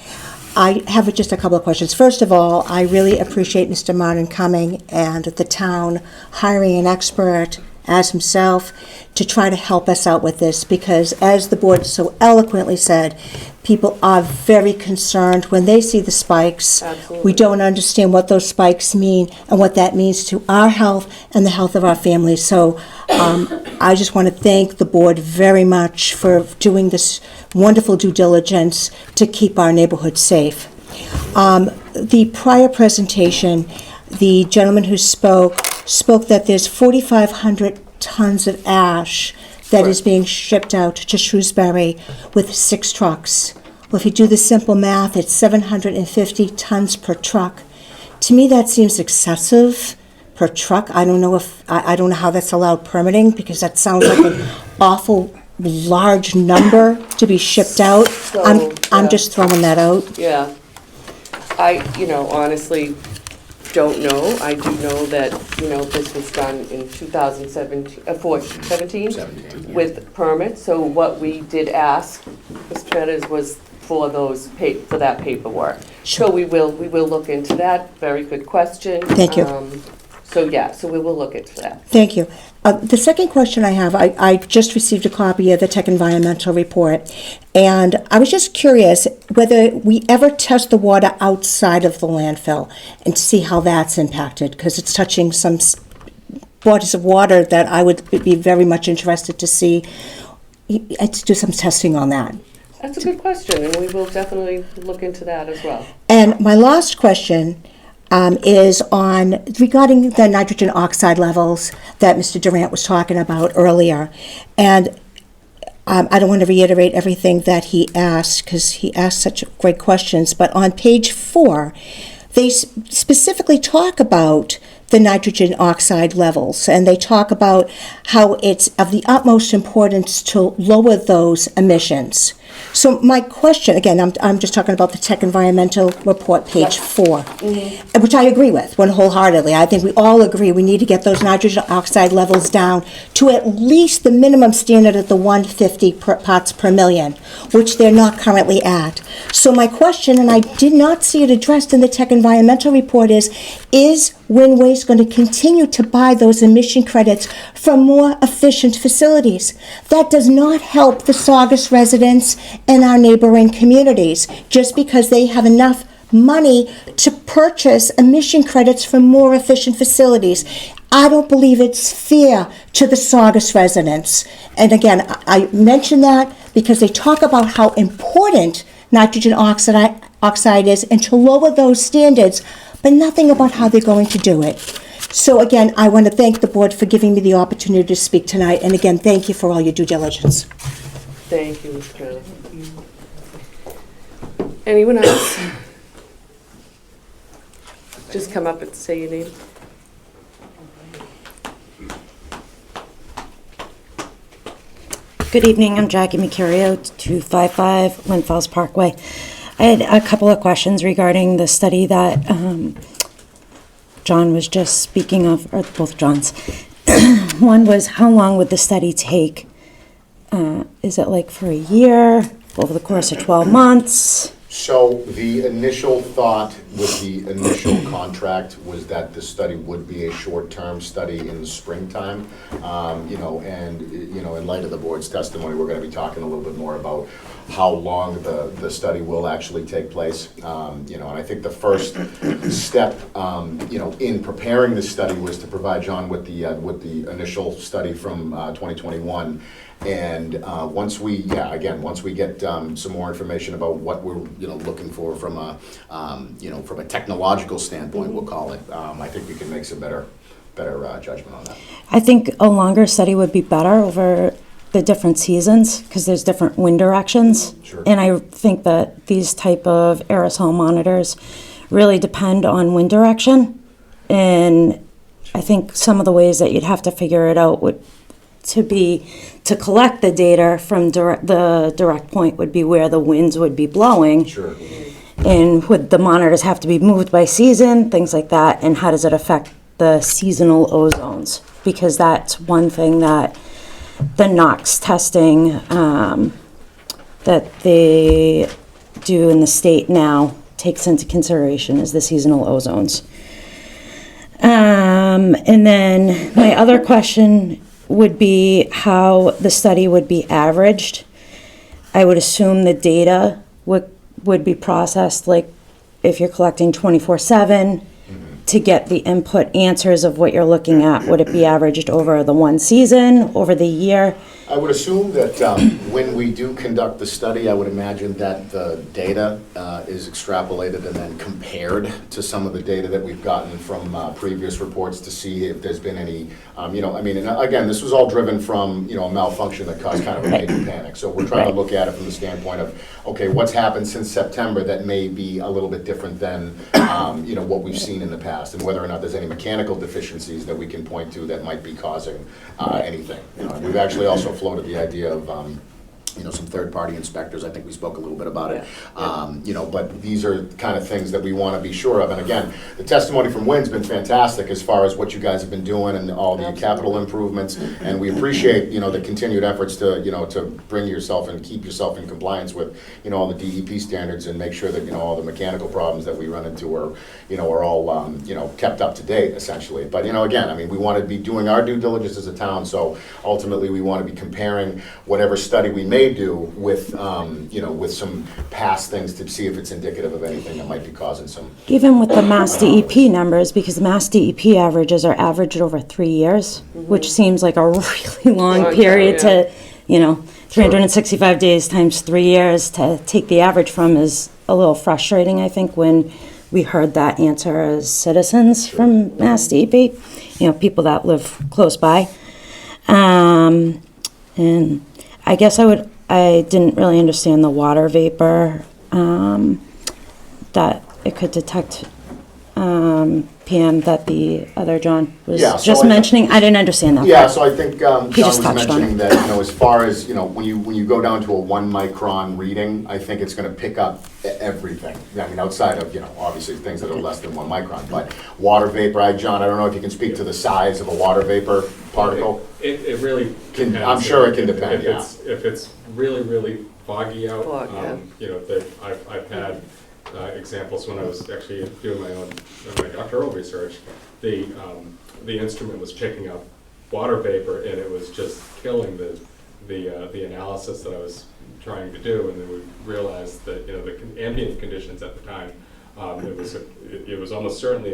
I have just a couple of questions. First of all, I really appreciate Mr. Martin coming and the town hiring an expert as himself to try to help us out with this, because as the board so eloquently said, people are very concerned when they see the spikes. Absolutely. We don't understand what those spikes mean and what that means to our health and the health of our families. So I just want to thank the board very much for doing this wonderful due diligence to keep our neighborhood safe. The prior presentation, the gentleman who spoke that there's 4,500 tons of ash that is being shipped out to Shrewsbury with 6 trucks. Well, if you do the simple math, it's 750 tons per truck. To me, that seems excessive per truck. I don't know I don't know how that's allowed permitting, because that sounds like an awful large number to be shipped out. I'm yeah. just throwing that out. Yeah. I, honestly don't know. I do know that, this was done in 2017, 17? 17, yeah. With permits. So what we did ask, Mr. Meadows, was for for that paperwork. Sure. So we will look into that. Very good question. Thank you. So we will look into that. Thank you. The second question I have, I just received a copy of the Tech Environmental Report, and I was just curious whether we ever test the water outside of the landfill and see how that's impacted, because it's touching some bodies of water that I would be very much interested to see to do some testing on that. That's a good question, and we will definitely look into that as well. And my last question is on regarding the nitrogen oxide levels that Mr. Durant was talking about earlier. And I don't want to reiterate everything that he asked because he asked such great questions, but on page 4, they specifically talk about the nitrogen oxide levels, and they talk about how it's of the utmost importance to lower those emissions. So my question, again, I'm just talking about the Tech Environmental Report, page 4, which I agree with wholeheartedly. I think we all agree we need to get those nitrogen oxide levels down to at least the minimum standard at the 150 parts per million, which they're not currently at. So my question, and I did not see it addressed in the Tech Environmental Report, is Wind Waste going to continue to buy those emission credits from more efficient facilities? That does not help the Saugus residents and our neighboring communities, just because they have enough money to purchase emission credits from more efficient facilities. I don't believe it's fair to the Saugus residents. And again, I mention that because they talk about how important nitrogen oxide is and to lower those standards, but nothing about how they're going to do it. So again, I want to thank the board for giving me the opportunity to speak tonight. And again, thank you for all your due diligence. Thank you, Ms. Brown. Anyone else? Just come up and say your name. Good evening, I'm Jackie Mercurio, 255 Wind Falls Parkway. I had a couple of questions regarding the study that John was just speaking of, or both Johns. One was, how long would the study take? Is it like for a year, over the course of 12 months? So the initial thought with the initial contract was that the study would be a short-term study in the springtime. In light of the board's testimony, we're going to be talking a little bit more about how long the study will actually take place. And I think the first step, in preparing the study was to provide John with the initial study from 2021. And once we get some more information about what we're looking for from a technological standpoint, we'll call it. I think we can make some better judgment on that. I think a longer study would be better over the different seasons because there's different wind directions. Sure. And I think that these type of aerosol monitors really depend on wind direction. And I think some of the ways that you'd have to figure it out would to collect the data from the direct point would be where the winds would be blowing. Sure. And would the monitors have to be moved by season, things like that, and how does it affect the seasonal ozones? Because that's one thing that the NOx testing that they do in the state now takes into consideration is the seasonal ozones. And then my other question would be how the study would be averaged. I would assume the data would be processed, like if you're collecting 24/7 to get the input answers of what you're looking at. Would it be averaged over the one season, over the year? I would assume that when we do conduct the study, I would imagine that the data is extrapolated and then compared to some of the data that we've gotten from previous reports to see if there's been any, and again, this was all driven from, a malfunction that caused kind of a major panic. So we're trying to look at it from the standpoint of, okay, what's happened since September that may be a little bit different than, what we've seen in the past, and whether or not there's any mechanical deficiencies that we can point to that might be causing anything. We've actually also floated the idea of some third-party inspectors. I think we spoke a little bit about it. But these are kind of things that we want to be sure of. And again, the testimony from Wynn's been fantastic as far as what you guys have been doing and all the capital improvements. And we appreciate, the continued efforts to, to bring yourself and keep yourself in compliance with, all the DEP standards and make sure that, all the mechanical problems that we run into are all, kept up to date, essentially. But, again, we want to be doing our due diligence as a town. So ultimately, we want to be comparing whatever study we may do with, with some past things to see if it's indicative of anything that might be causing some. Even with the Mass DEP numbers, because the Mass DEP averages are averaged over 3 years, which seems like a really long period 365 days times 3 years to take the average from is a little frustrating, I think, when we heard that answer as citizens from Mass DEP, people that live close by. And I guess I didn't really understand the water vapor, that it could detect, PM, that the other John was Yeah, so just I- mentioning. I didn't understand that. Yeah, so I think John He just was touched on mentioning that, as far as, when you go down to a 1 micron reading, I think it's gonna pick up everything. I mean, outside of, obviously things that are less than 1 micron, but water vapor, John, I don't know if you can speak to the size of a water vapor particle? It really Can- depends. I'm sure it can depend, If it's really, really foggy out, Fog, yeah. I've had examples when I was actually doing my doctoral research. The instrument was picking up water vapor, and it was just killing the analysis that I was trying to do. And then we realized that the ambient conditions at the time, it was almost certainly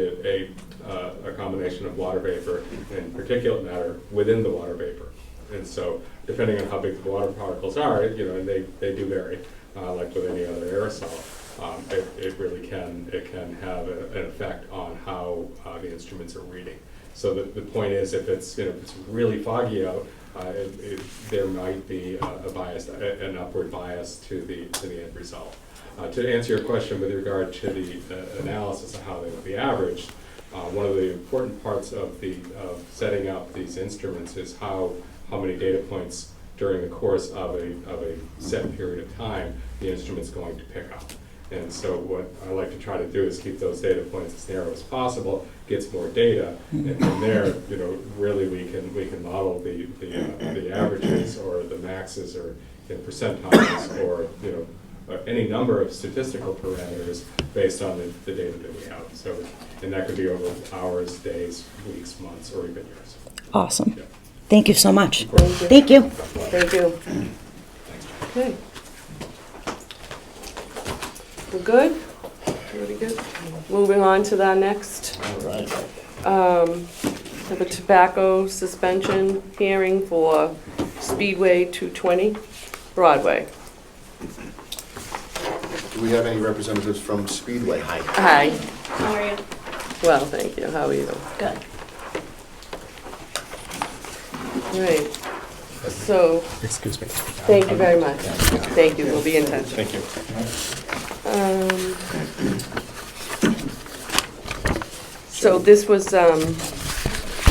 a combination of water vapor and particulate matter within the water vapor. And so, depending on how big the water particles are, and they do vary, like with any other aerosol. It really can have an effect on how the instruments are reading. So the point is, if it's really foggy out, there might be an upward bias to the end result. To answer your question with regard to the analysis of how they would be averaged, one of the important parts of setting up these instruments is how many data points during the course of a set period of time the instrument's going to pick up. And so what I like to try to do is keep those data points as narrow as possible, gets more data, and from there, really we can model the averages or the maxes or percentiles or any number of statistical parameters based on the data that we have. So, and that could be over hours, days, weeks, months, or even years. Awesome. Yeah. Thank you so much. Thank you. Thank you. Thank you. Okay. We're good? Pretty good. Moving on to the next. All right. Have a tobacco suspension hearing for Speedway 220 Broadway. Do we have any representatives from Speedway? Hi. Hi. How are you? Well, thank you. How are you? Good. Right. So, Excuse me. thank you very much. Thank you. We'll be in touch. Thank you. So this was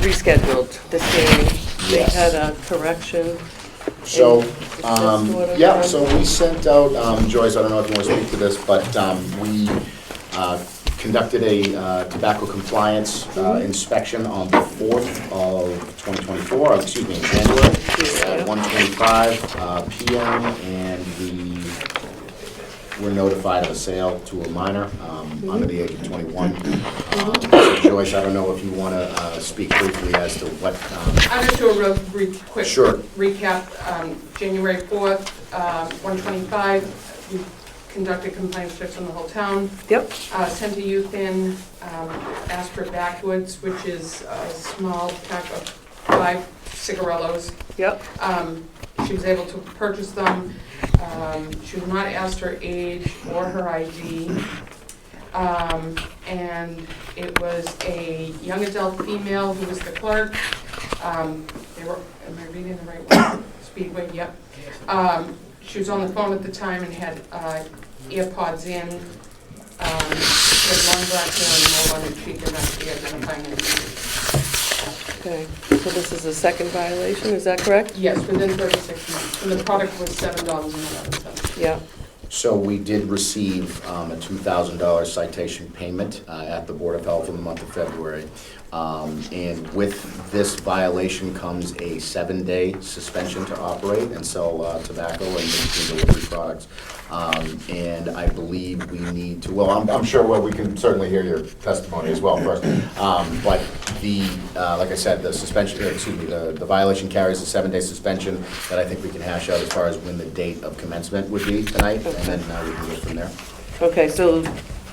rescheduled, this hearing. They Yes. had a correction. So, Is this sort of, yeah, so we sent out, Joyce, I don't know if you want to speak to this, but we conducted a tobacco compliance inspection on the 4th of 2024, excuse me, in January, at 1:25 PM, and we were notified of a sale to a minor under the age of 21. So Joyce, I don't know if you want to speak briefly as to what... I'll just do a real quick Sure. recap. January 4th, 1:25, we conducted complaint checks on the whole town. Yep. Sent a youth in, asked for backwoods, which is a small pack of 5 cigarillos. Yep. She was able to purchase them. She was not asked her age or her ID. And it was a young adult female who was the clerk. Am I reading the right one? Speedway, yep. She was on the phone at the time and had earpods in. She had long black hair and no one, and she did not be identifying anything. Okay, so this is a second violation, is that correct? Yes, within 36 months. And the product was $7.11. Yeah. So we did receive a $2,000 citation payment at the Board of Health in the month of February. And with this violation comes a 7-day suspension to operate and sell tobacco and nicotine delivery products. And I believe we need to, well, I'm sure we can certainly hear your testimony as well first. But like I said, the suspension, the violation carries a 7-day suspension that I think we can hash out as far as when the date of commencement would be tonight, and then we can go from there. Okay, so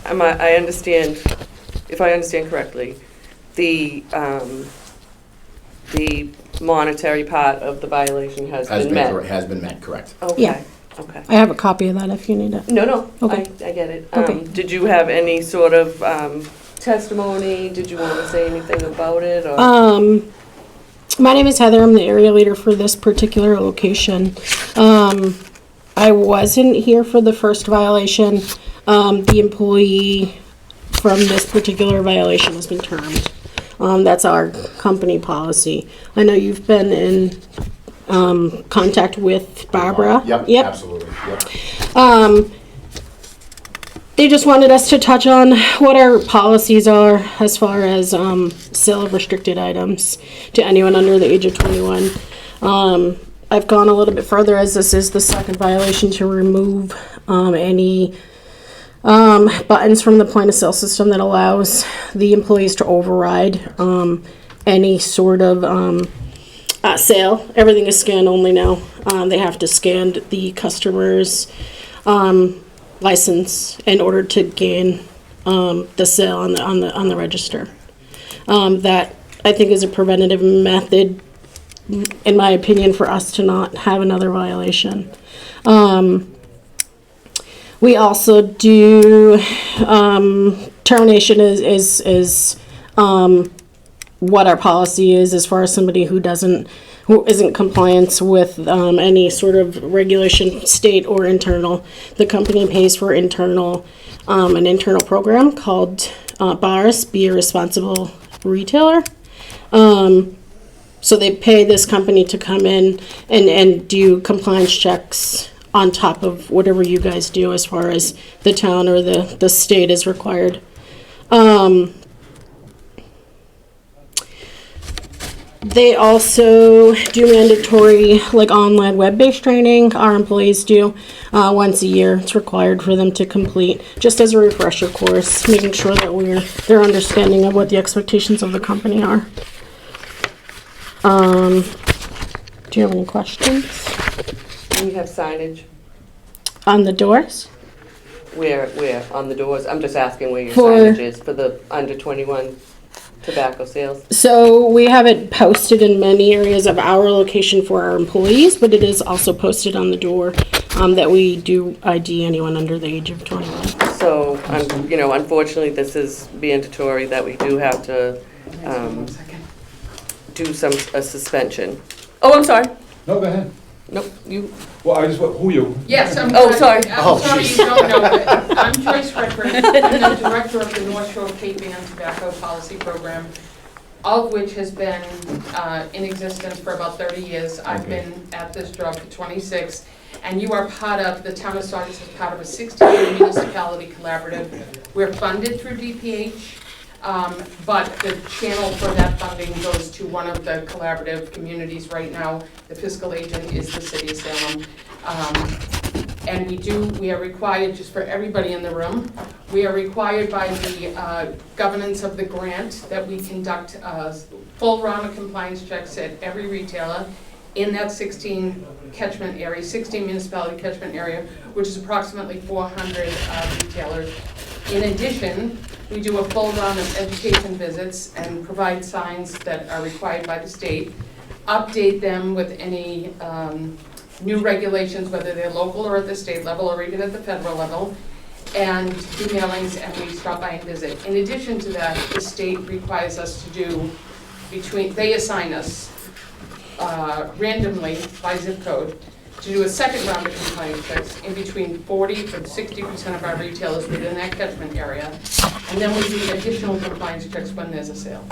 I understand, if I understand correctly, the the monetary part of the violation has been met. Has been met, correct. Okay, Yeah. okay. I have a copy of that if you need it. No, Okay. I get it. Okay. Did you have any sort of testimony? Did you want to say anything about it? Or? My name is Heather. I'm the area leader for this particular location. I wasn't here for the first violation. The employee from this particular violation has been termed. That's our company policy. I know you've been in contact with Barbara. Yep, absolutely, yep. They just wanted us to touch on what our policies are as far as sale of restricted items to anyone under the age of 21. I've gone a little bit further, as this is the second violation, to remove any buttons from the point of sale system that allows the employees to override any sort of sale. Everything is scan only now. They have to scan the customer's license in order to gain the sale on the register. That I think is a preventative method, in my opinion, for us to not have another violation. We also do termination is what our policy is as far as somebody who isn't compliance with any sort of regulation, state or internal. The company pays for an internal program called BARS, Be a Responsible Retailer. So they pay this company to come in and do compliance checks on top of whatever you guys do as far as the town or the state is required. They also do mandatory, like, online web-based training. Our employees do once a year. It's required for them to complete, just as a refresher course, making sure that they're understanding of what the expectations of the company are. Do you have any questions Do you have signage? on the doors? Where on the doors? I'm just asking where your For- signage is for the under 21 tobacco sales. So we have it posted in many areas of our location for our employees, but it is also posted on the door that we do ID anyone under the age of 21. So, unfortunately, this is mandatory that we do have to do a suspension. Oh, I'm sorry. No, go ahead. Nope, you. Well, who are you? Yes, I'm. Oh, sorry. I'm sorry you don't know, but I'm Joyce Redford. I'm the director of the North Shore Cape Ann Tobacco Policy Program, all of which has been in existence for about 30 years. I've been at this job for 26, and you are part of, the town of Saugus is part of a 16 municipality collaborative. We're funded through DPH. But the channel for that funding goes to one of the collaborative communities right now. The fiscal agent is the city of Salem. And we are required, just for everybody in the room, we are required by the governance of the grant that we conduct a full round of compliance checks at every retailer in that 16 catchment area, 16 municipality catchment area, which is approximately 400 retailers. In addition, we do a full round of education visits and provide signs that are required by the state, update them with any new regulations, whether they're local or at the state level or even at the federal level, and do mailings, and we stop by and visit. In addition to that, the state requires us to do they assign us randomly by zip code to do a second round of compliance checks in between 40 to 60% of our retailers within that catchment area. And then we do additional compliance checks when there's a sale.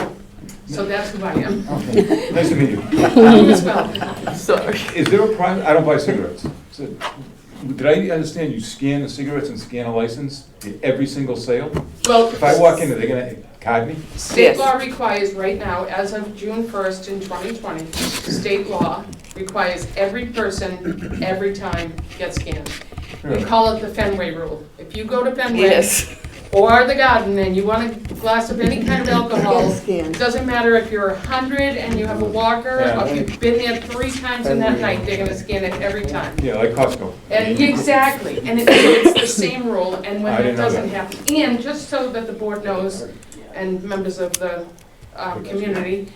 So that's who I am. Okay. Nice to meet you. You as well. Sorry. Is there a private, I don't buy cigarettes. So, did I understand you scan the cigarettes and scan a license in every single sale? Well, If I walk in, are they gonna card me? state Yes. law requires right now, as of June 1st in 2020, state law requires every person, every time, gets scanned. We Really? call it the Fenway rule. If you go to Fenway Yes. or the Garden and you want a glass of any kind of alcohol, Get scanned. it doesn't matter if you're 100 and you have a walker, Yeah. or if you've been there 3 times in that night, they're gonna scan it every time. Yeah, like Costco. And exactly, and it's the same rule, and when I that didn't know doesn't that. happen, and just so that the board knows, and members of the community,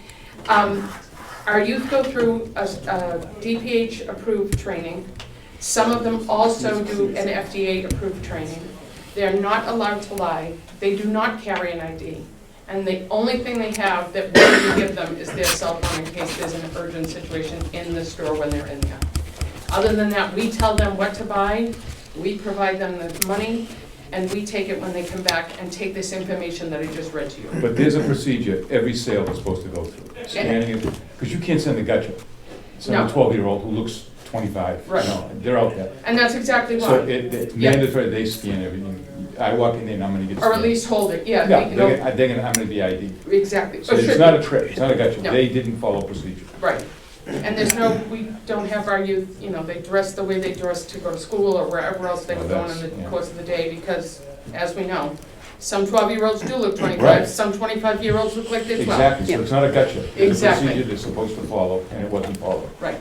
Our youth go through a DPH-approved training. Some of them also do an FDA-approved training. They're not allowed to lie. They do not carry an ID. And the only thing they have that we can give them is their cell phone in case there's an urgent situation in the store when they're in there. Other than that, we tell them what to buy, we provide them the money, and we take it when they come back and take this information that I just read to you. But there's a procedure every sale is supposed to go through, scanning it, because you can't send a gotcha. Send a No. 12-year-old who looks 25. Right. No, they're out there. And that's exactly So why. it's Yeah. mandatory, they scan everything. I walk in there and I'm gonna get scanned. Or at least hold it, yeah. Yeah, you know, I'm gonna be ID. exactly. So Or it's should not be. a trick, it's not a gotcha. No. They didn't follow procedure. Right. And there's no, we don't have our youth, you know, they dress the way they dress to go to school or wherever else they Well, were going in that's- the yeah. course of the day, because, as we know, some 12-year-olds do look 25, Right. some 25-year-olds look like they're 12. Exactly, so it's not a gotcha. It's a Exactly. procedure they're supposed to follow, and it wasn't followed. Right.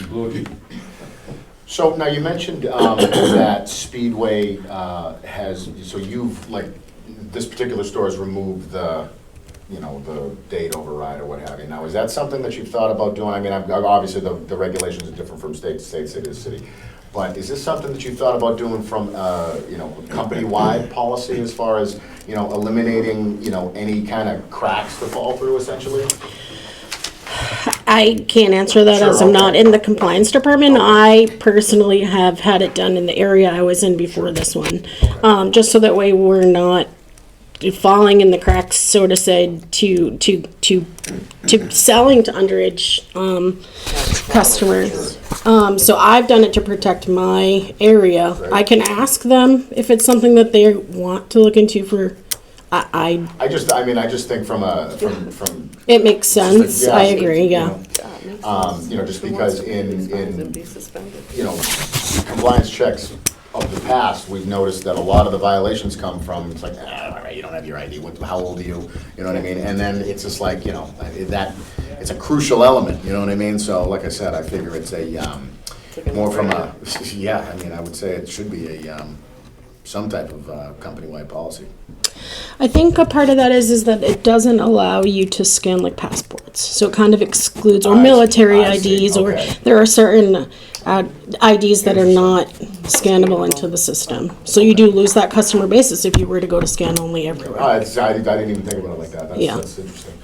You blew it. So now you mentioned that Speedway has, so you've, like, this particular store has removed the, you know, the date override or what have you. Now, is that something that you've thought about doing? I mean, obviously, the regulations are different from state to state, city to city. But is this something that you thought about doing from, you know, company-wide policy as far as, you know, eliminating, you know, any kind of cracks to fall through, essentially? I can't answer that Sure, as I'm not okay. in the compliance department. I personally have had it done in the area I was in before this one. Just so that way we're not falling in the cracks, so to say, to selling to underage customers. So I've done it to protect my area. I can ask them if it's something that they want to look into for, I I just think from it makes sense. Yeah, I agree, you yeah. know, you know, just because in, Be suspended. you know, compliance checks of the past, we've noticed that a lot of the violations come from, it's like, all right, you don't have your ID, how old are you? You know what I mean? And then it's just like, you know, it's a crucial element, you know what I mean? So, like I said, I figure it's more from a, yeah, I mean, I would say it should be some type of company-wide policy. I think a part of that is that it doesn't allow you to scan like passports. So it kind of excludes, or I see, military I see, IDs, or okay. there are certain IDs that are not scannable into the system. So you do lose that customer basis if you were to go to scan only everywhere. I didn't even think about it like that. Yeah. That's interesting.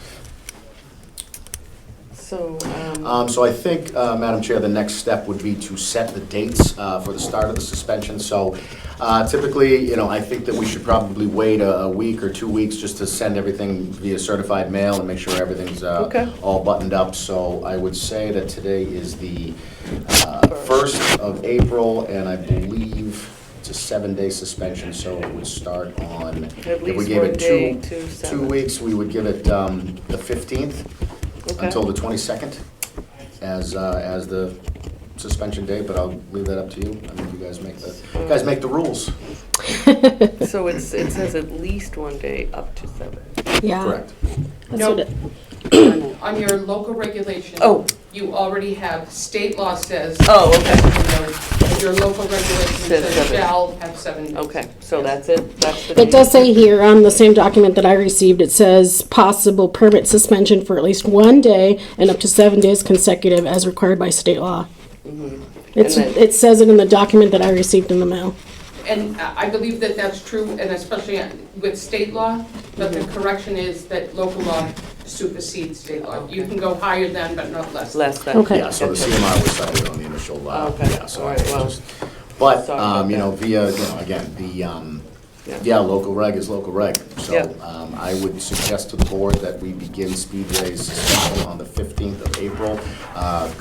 So, So I think, Madam Chair, the next step would be to set the dates for the start of the suspension. So typically, you know, I think that we should probably wait a week or 2 weeks just to send everything via certified mail and make sure everything's Okay. all buttoned up. So I would say that today is the 1st of April, and I believe it's a 7-day suspension, so it would start on, At if we least gave one it day, 2 2, 7. weeks, we would give it the 15th Okay. until the 22nd as the suspension date, but I'll leave that up to you. I mean, you guys make the rules. So it says at least one day, up to 7. Yeah. Correct. That's No. what it- On your local regulation. Oh. You already have, state law says. Oh, okay. Your local regulation Says says 7. shall have 7 days. Okay, so that's it? That's the It does say here on the same document that I received, it says possible permit suspension for at least 1 day and up to 7 days consecutive as required by state law. It's, And then- it says it in the document that I received in the mail. And I believe that that's true, and especially with state law, but the correction is that local law supersedes state law. You can go higher than, but not less. Less than. Okay. Yeah, so the CMR was cited on the initial, Okay. yeah, so All I right, well, just, but, sorry about you know, that. via, you know, again, the, Yeah. yeah, local reg is local reg. So, Yeah. I would suggest to the board that we begin Speedway's suspension on the 15th of April,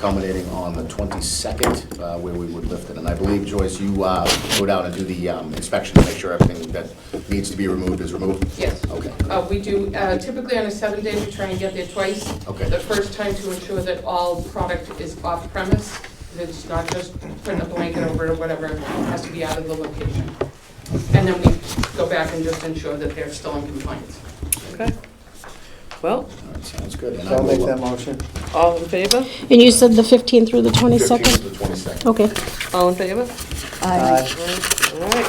culminating on the 22nd, where we would lift it. And I believe, Joyce, you go down and do the inspection to make sure everything that needs to be removed is removed? Yes. Okay. We do, typically on a 7-day, we try and get there twice. Okay. The first time to ensure that all product is off premise. It's not just putting a blanket over it or whatever, it has to be out of the location. And then we go back and just ensure that they're still in compliance. Okay. Well, All right, sounds good. And So I'll make will, that motion. all in favor? And you said the 15th through the 22nd? 15th to the 22nd. Okay. All in favor? Aye. All right.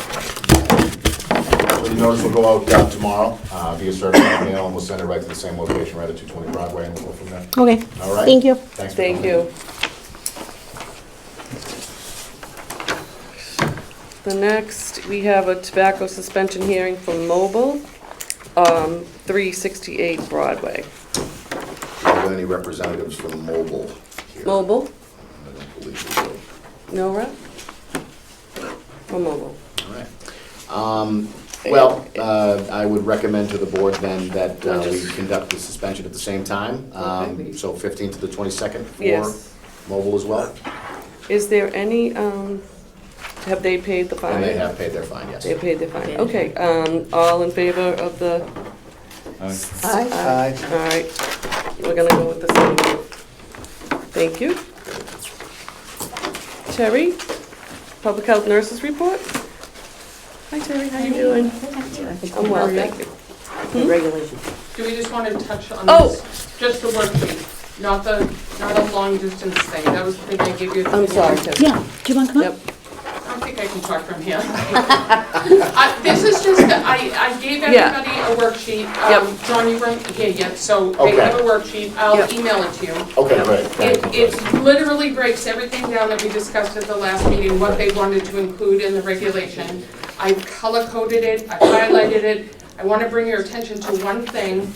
So the notice will go out tomorrow via certified mail, and we'll send it right to the same location, right at 220 Broadway, and we'll go from there. Okay, All right? thank you. Thanks for Thank coming. you. The next, we have a tobacco suspension hearing from Mobile, 368 Broadway. Are there any representatives from Mobile here? Mobile? I don't believe we do. No rep? From Mobile. All right. Well, I would recommend to the board then that we conduct the suspension at the same time. Okay. So 15th to the 22nd for Yes. Mobile as well? Is there any, have they paid the fine? And they have paid their fine, yes. They paid their fine. Okay, all in favor of the? Aye. Aye. All right, we're gonna go with the same vote. Thank you. Terry, Public Health Nurses Report? Hi Terry, how you doing? I'm well, thank you. Do we just want to touch on Oh. this? Just the worksheet, not a long distance thing. That was the thing I gave you. I'm sorry, Terry. Yeah, do you want to come up? Yep. I think I can talk from here. This is just, I gave Yeah. everybody a worksheet. Yep. John, you weren't here yet, so they have a worksheet. I'll Yep. email it to you. Okay, great. It literally breaks everything down that we discussed at the last meeting, what they wanted to include in the regulation. I've color-coded it, I highlighted it. I want to bring your attention to one thing.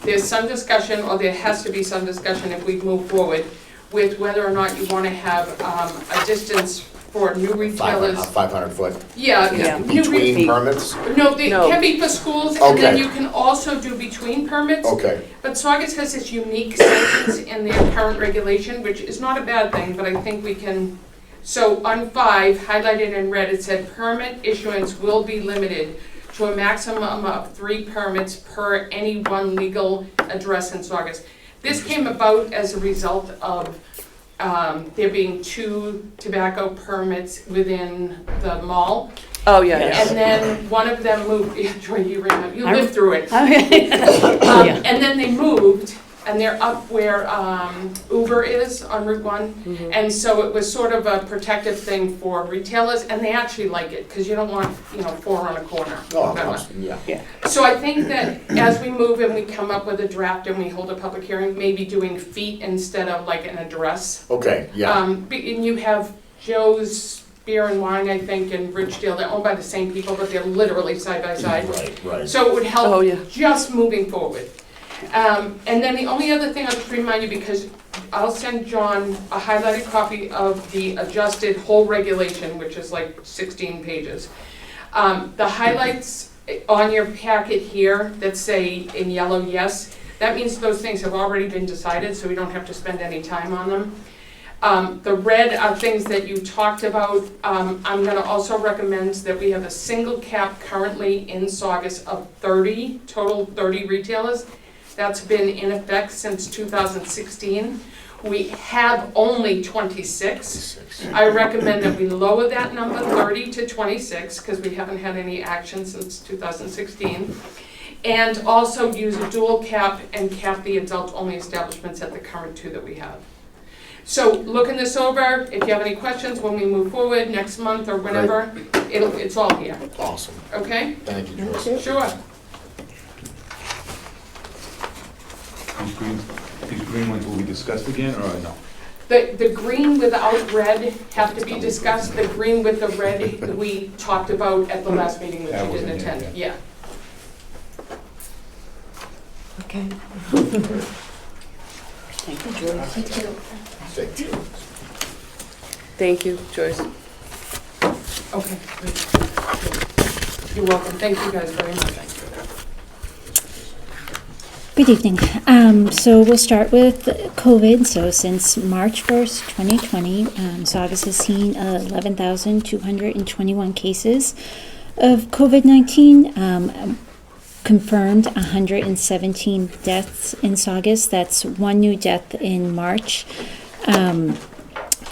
There's some discussion, or there has to be some discussion if we move forward, with whether or not you want to have a distance for new retailers. 500 foot Yeah, new between permits? No, they No. can be for schools, and then Okay. you can also do between permits. Okay, But Saugus has this unique sentence in their current regulation, which is not a bad thing, but I think we can, so on 5, highlighted in red, it said, permit issuance will be limited to a maximum of 3 permits per any one legal address in Saugus. This came about as a result of there being 2 tobacco permits within the mall. Oh, yeah, And yeah. then one of them moved, Joy, you remember, you lived through it. Okay. And then they moved, and they're up where Uber is on Route 1. And so it was sort of a protective thing for retailers, and they actually like it, because you don't want, 4 on a corner. oh, That one. yeah. So I think that as we move and we come up with a draft and we hold a public hearing, maybe doing feet instead of like an address. Okay, yeah, And you have Joe's Beer and Wine, I think, in Ridgedale, they're owned by the same people, but they're literally side by side. right. So it would Oh, help yeah. just moving forward. And then the only other thing I'll just remind you, because I'll send John a highlighted copy of the adjusted whole regulation, which is like 16 pages. The highlights on your packet here that say in yellow, yes, that means those things have already been decided, so we don't have to spend any time on them. The red are things that you talked about. I'm gonna also recommend that we have a single cap currently in Saugus of 30, total 30 retailers. That's been in effect since 2016. We have only 26. I recommend that we lower that number 30 to 26, because we haven't had any action since 2016. And also use a dual cap and cap the adult-only establishments at the current 2 that we have. So looking this over, if you have any questions when we move forward next month or whenever, it's all here, Awesome, okay? thank you, Joyce. Sure. These green ones will be discussed again, or no? The green without red have to be discussed. The green with the red we talked about at the last meeting that you didn't attend. Yeah. Okay. Thank you, Joyce. Thank you. Thank you, Joyce. Okay. You're welcome. Thank you guys very much. Good evening. So we'll start with COVID. So since March 1st, 2020, Saugus has seen 11,221 cases of COVID-19. Confirmed 117 deaths in Saugus. That's 1 new death in March.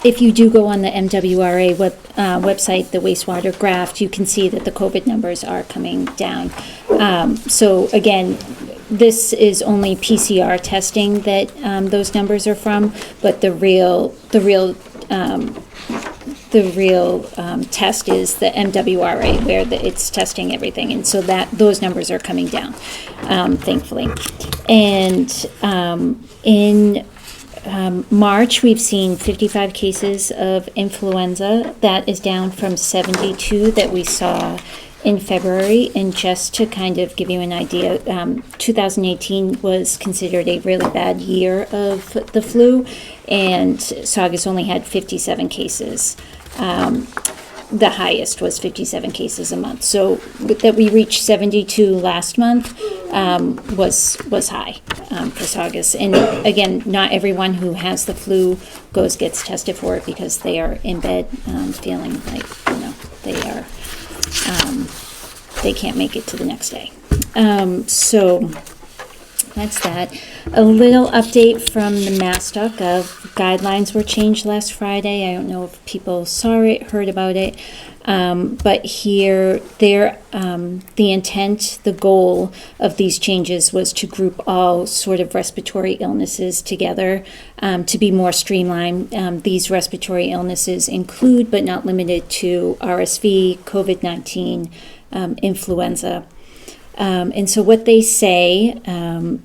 If you do go on the MWRA website, the wastewater graph, you can see that the COVID numbers are coming down. So again, this is only PCR testing that those numbers are from, but the real the real test is the MWRA, where it's testing everything, and so that those numbers are coming down, thankfully. And in March, we've seen 55 cases of influenza. That is down from 72 that we saw in February. And just to kind of give you an idea, 2018 was considered a really bad year of the flu, and Saugus only had 57 cases. The highest was 57 cases a month. So that we reached 72 last month was high for Saugus. And again, not everyone who has the flu gets tested for it, because they are in bed feeling like, they can't make it to the next day. So that's that. A little update from the Mass.gov. Guidelines were changed last Friday. I don't know if people saw it, heard about it. But here, the intent, the goal of these changes was to group all sort of respiratory illnesses together to be more streamlined. These respiratory illnesses include, but not limited to, RSV, COVID-19, influenza. And so what they say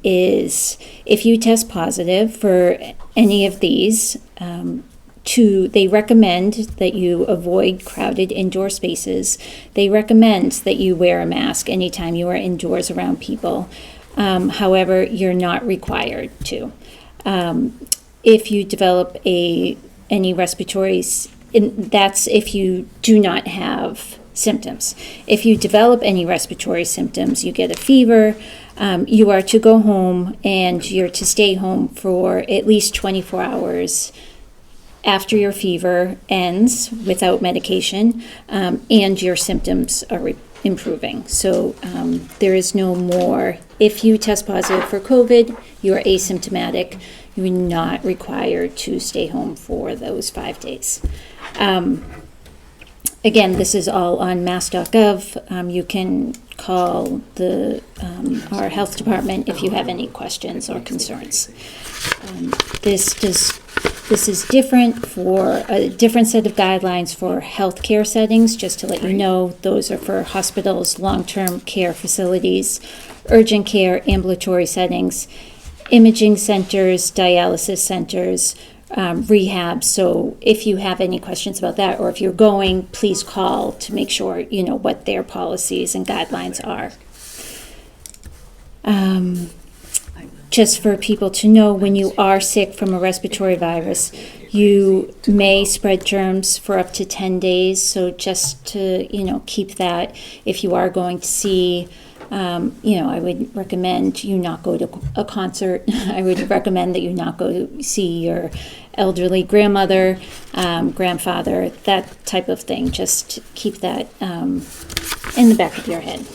is, if you test positive for any of these, they recommend that you avoid crowded indoor spaces. They recommend that you wear a mask anytime you are indoors around people. However, you're not required to. If you develop any respiratory, that's if you do not have symptoms. If you develop any respiratory symptoms, you get a fever, you are to go home, and you're to stay home for at least 24 hours after your fever ends without medication, and your symptoms are improving. So there is no more, if you test positive for COVID, you are asymptomatic, you're not required to stay home for those 5 days. Again, this is all on mass.gov. You can call our health department if you have any questions or concerns. This is different for a different set of guidelines for healthcare settings. Just to let you know, those are for hospitals, long-term care facilities, urgent care, ambulatory settings, imaging centers, dialysis centers, rehab. So if you have any questions about that, or if you're going, please call to make sure you know what their policies and guidelines are. Just for people to know, when you are sick from a respiratory virus, you may spread germs for up to 10 days. So just to, keep that, if you are going to see, I would recommend you not go to a concert. I would recommend that you not go to see your elderly grandmother, grandfather, that type of thing. Just keep that in the back of your head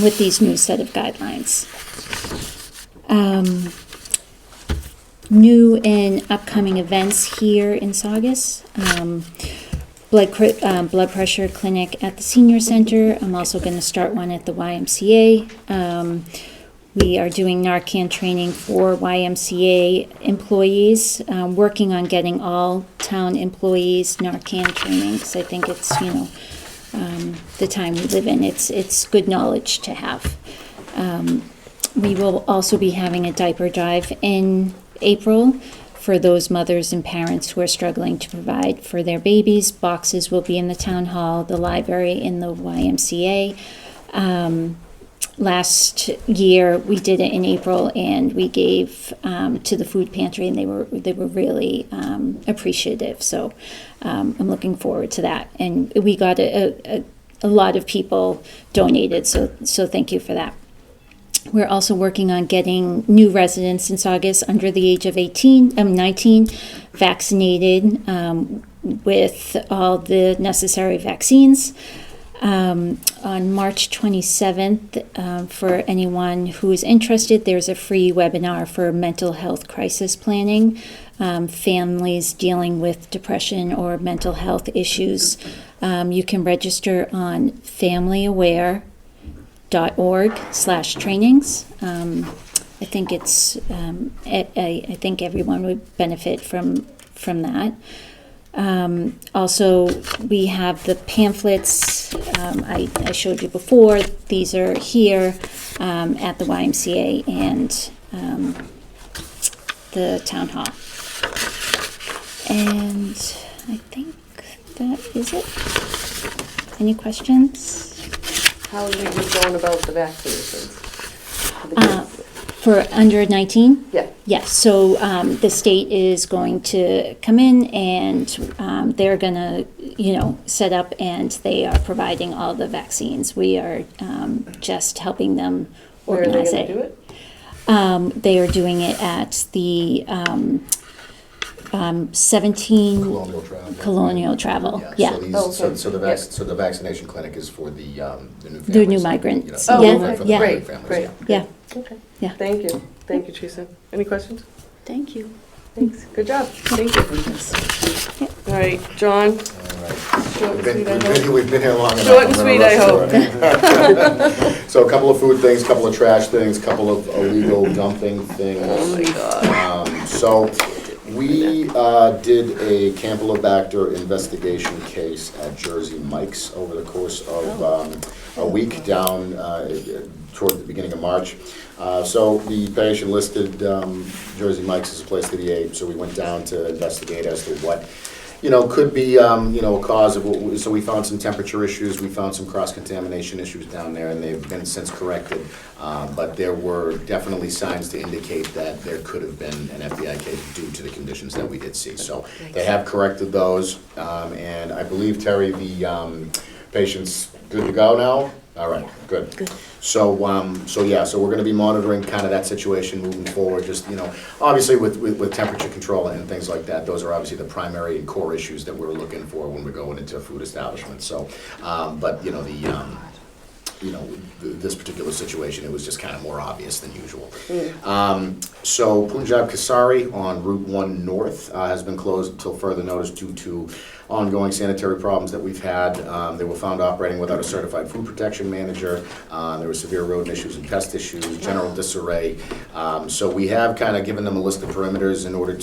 with these new set of guidelines. New and upcoming events here in Saugus. Blood pressure clinic at the senior center. I'm also going to start one at the YMCA. We are doing Narcan training for YMCA employees, working on getting all town employees Narcan training, because I think it's, the time we live in, it's good knowledge to have. We will also be having a diaper drive in April for those mothers and parents who are struggling to provide for their babies. Boxes will be in the town hall, the library, in the YMCA. Last year we did it in April, and we gave to the food pantry, and they were really appreciative. So I'm looking forward to that, and we got a lot of people donated. So thank you for that. We're also working on getting new residents in Saugus under the age of 19 vaccinated with all the necessary vaccines. On March 27th, for anyone who is interested, there's a free webinar for mental health crisis planning, families dealing with depression or mental health issues. You can register on familyaware.org/trainings. I think I think everyone would benefit from that. Also, we have the pamphlets I showed you before. These are here at the YMCA and the town hall. And I think that is it. Any questions? How are you going about the vaccinations? For under 19? Yeah. Yes, so the state is going to come in and they're going to, set up, and they are providing all the vaccines. We are just helping them organize Where are they going to do it? They are doing it at the 17 Colonial Travel. Yeah. So these, Oh, okay. so the vaccination clinic is for the new families. The new migrants. Oh, Yeah, okay. For the yeah. migrant families, Great. Yeah. Okay. Yeah. Thank you. Thank you, Teresa. Any questions? Thank you. Thanks. Good job. Thank you. All right, John. All right. Short and sweet, I hope. We've been here long enough. Short and I'm sweet, gonna I rush through it. So a couple of food things, couple of trash things, couple of illegal dumping things. Oh my God. So we did a Campylobacter investigation case at Jersey Mike's over the course of a week down toward the beginning of March. So the patient listed Jersey Mike's as a place to be, so we went down to investigate as to what could be, a cause of what, so we found some temperature issues, we found some cross-contamination issues down there, and they've been since corrected. But there were definitely signs to indicate that there could have been an FBI case due to the conditions that we did see. So they have corrected those, and I believe, Terry, the patient's good to go now? All right, good. So we're gonna be monitoring kind of that situation moving forward, just, obviously with temperature control and things like that, those are obviously the primary and core issues that we're looking for when we're going into food establishments, so, but, this particular situation, it was just kind of more obvious than usual. So Punjab Kasari on Route 1 North has been closed until further notice due to ongoing sanitary problems that we've had. They were found operating without a certified food protection manager. There were severe rodent issues and pest issues, general disarray. So we have kind of given them a list of perimeters in order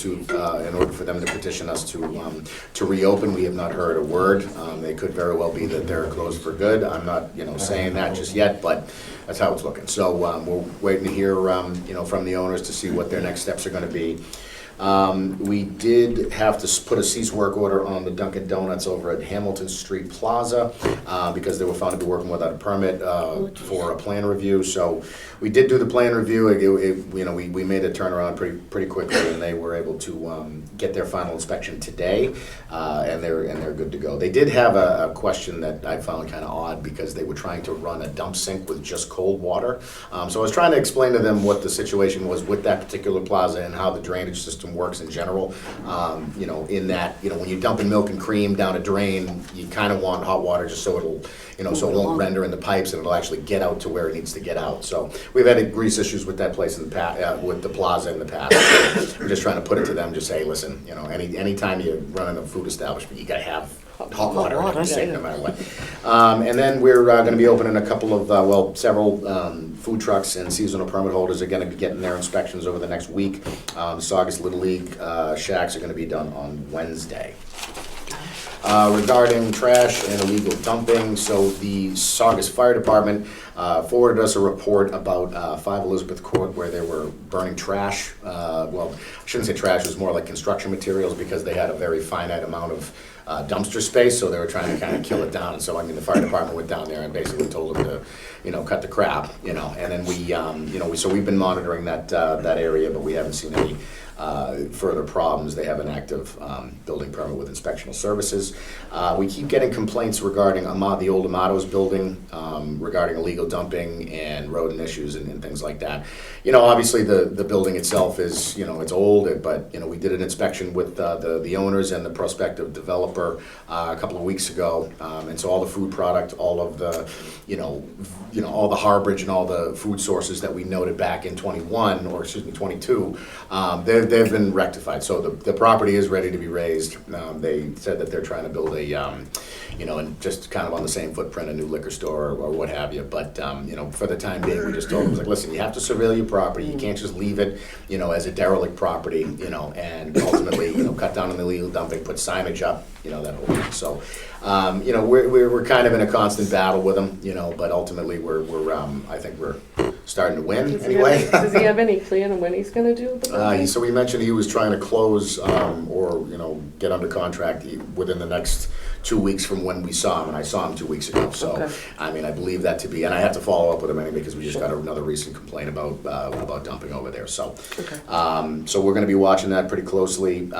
for them to petition us to reopen. We have not heard a word. They could very well be that they're closed for good. I'm not saying that just yet, but that's how it's looking. So we're waiting to hear from the owners to see what their next steps are going to be. We did have to put a cease work order on the Dunkin' Donuts over at Hamilton Street Plaza because they were found to be working without a permit for a plan review. So we did do the plan review. We made a turnaround pretty quickly, and they were able to get their final inspection today, and they're good to go. They did have a question that I found kind of odd because they were trying to run a dump sink with just cold water. So I was trying to explain to them what the situation was with that particular plaza and how the drainage system works in general. In that, when you're dumping milk and cream down a drain, you kind of want hot water just so it'll, so it won't render in the pipes and it'll actually get out to where it needs to get out. So we've had grease issues with that place in the past, with the plaza in the past. We're just trying to put it to them, just say, listen, anytime you're running a food establishment, you gotta have hot water in the sink, no matter what. And then we're going to be opening a couple of, several food trucks and seasonal permit holders are going to be getting their inspections over the next week. Saugus Little League shacks are going to be done on Wednesday. Regarding trash and illegal dumping, so the Saugus Fire Department forwarded us a report about 5 Elizabeth Court where they were burning trash. Well, I shouldn't say trash, it was more like construction materials because they had a very finite amount of dumpster space, so they were trying to kind of kill it down. So the fire department went down there and basically told them to, cut the crap, and then we, so we've been monitoring that area, but we haven't seen any further problems. They have an active building permit with inspectional services. We keep getting complaints regarding the old Amato's building, regarding illegal dumping and rodent issues and things like that. Obviously the building itself is, it's old, but, we did an inspection with the owners and the prospective developer a couple of weeks ago. And so all the food product, all of the, all the harborage and all the food sources that we noted back in 22, they've been rectified, so the property is ready to be raised. They said that they're trying to build a, you know, and just kind of on the same footprint, a new liquor store or what have you, but, you know, for the time being, we just told them, like, listen, you have to surveil your property, you can't just leave it, you know, as a derelict property, you know, and ultimately, you know, cut down on the illegal dumping, put signage up, you know, that whole thing, so, you know, we're kind of in a constant battle with them, you know, but ultimately, I think we're starting to win, anyway. Does he have any plan on when he's gonna do the building? So we mentioned he was trying to close, or, you know, get under contract within the next 2 weeks from when we saw him, and I saw him 2 weeks ago, so, Okay. I mean, I believe that to be, and I have to follow up with him anyway, because we just got another recent complaint about dumping over there, so. Okay. So we're gonna be watching that pretty closely.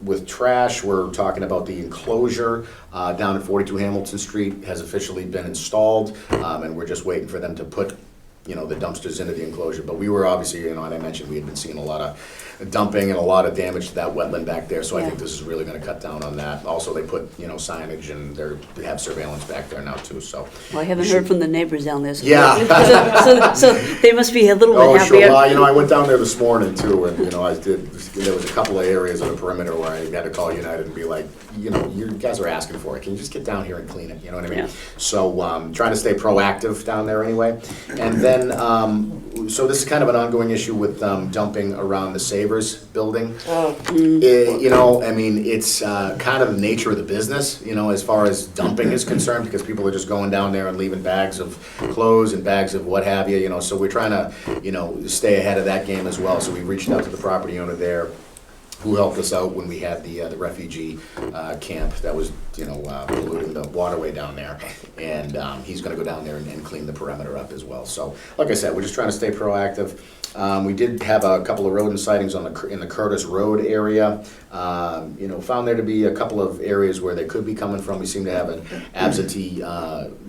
With trash, we're talking about the enclosure down at 42 Hamilton Street has officially been installed, and we're just waiting for them to put, you know, the dumpsters into the enclosure. But we were obviously, you know, and I mentioned we had been seeing a lot of dumping and a lot of damage to that wetland back there, so I think this is really gonna cut down on that. Also, they put, you know, signage, and they have surveillance back there now too, so. Well, I haven't heard from the neighbors down there. So Yeah. so they must be a little bit Oh, happier. sure. Well, you know, I went down there this morning too, and, you know, there was a couple of areas of the perimeter where I had to call United and be like, you know, you guys are asking for it. Can you just get down here and clean it? You know what I mean? Yeah. So, trying to stay proactive down there anyway. And then, so this is kind of an ongoing issue with dumping around the Savers building. Oh, You know, I mean, it's kind of the nature of the business, you know, as far as dumping is concerned, because people are just going down there and leaving bags of clothes and bags of what have you, you know, so we're trying to, you know, stay ahead of that game as well. So we reached out to the property owner there, who helped us out when we had the refugee camp that was, you know, polluting the waterway down there. And he's gonna go down there and clean the perimeter up as well. So, like I said, we're just trying to stay proactive. We did have a couple of rodent sightings in the Curtis Road area. You know, found there to be a couple of areas where they could be coming from. We seem to have an absentee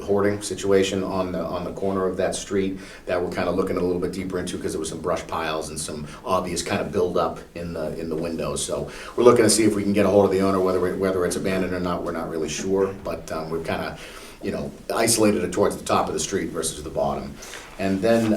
hoarding situation on the corner of that street that we're kind of looking a little bit deeper into, because there was some brush piles and some obvious kind of buildup in the windows. So we're looking to see if we can get a hold of the owner, whether it's abandoned or not. We're not really sure, but we've kind of, you know, isolated it towards the top of the street versus the bottom. And then,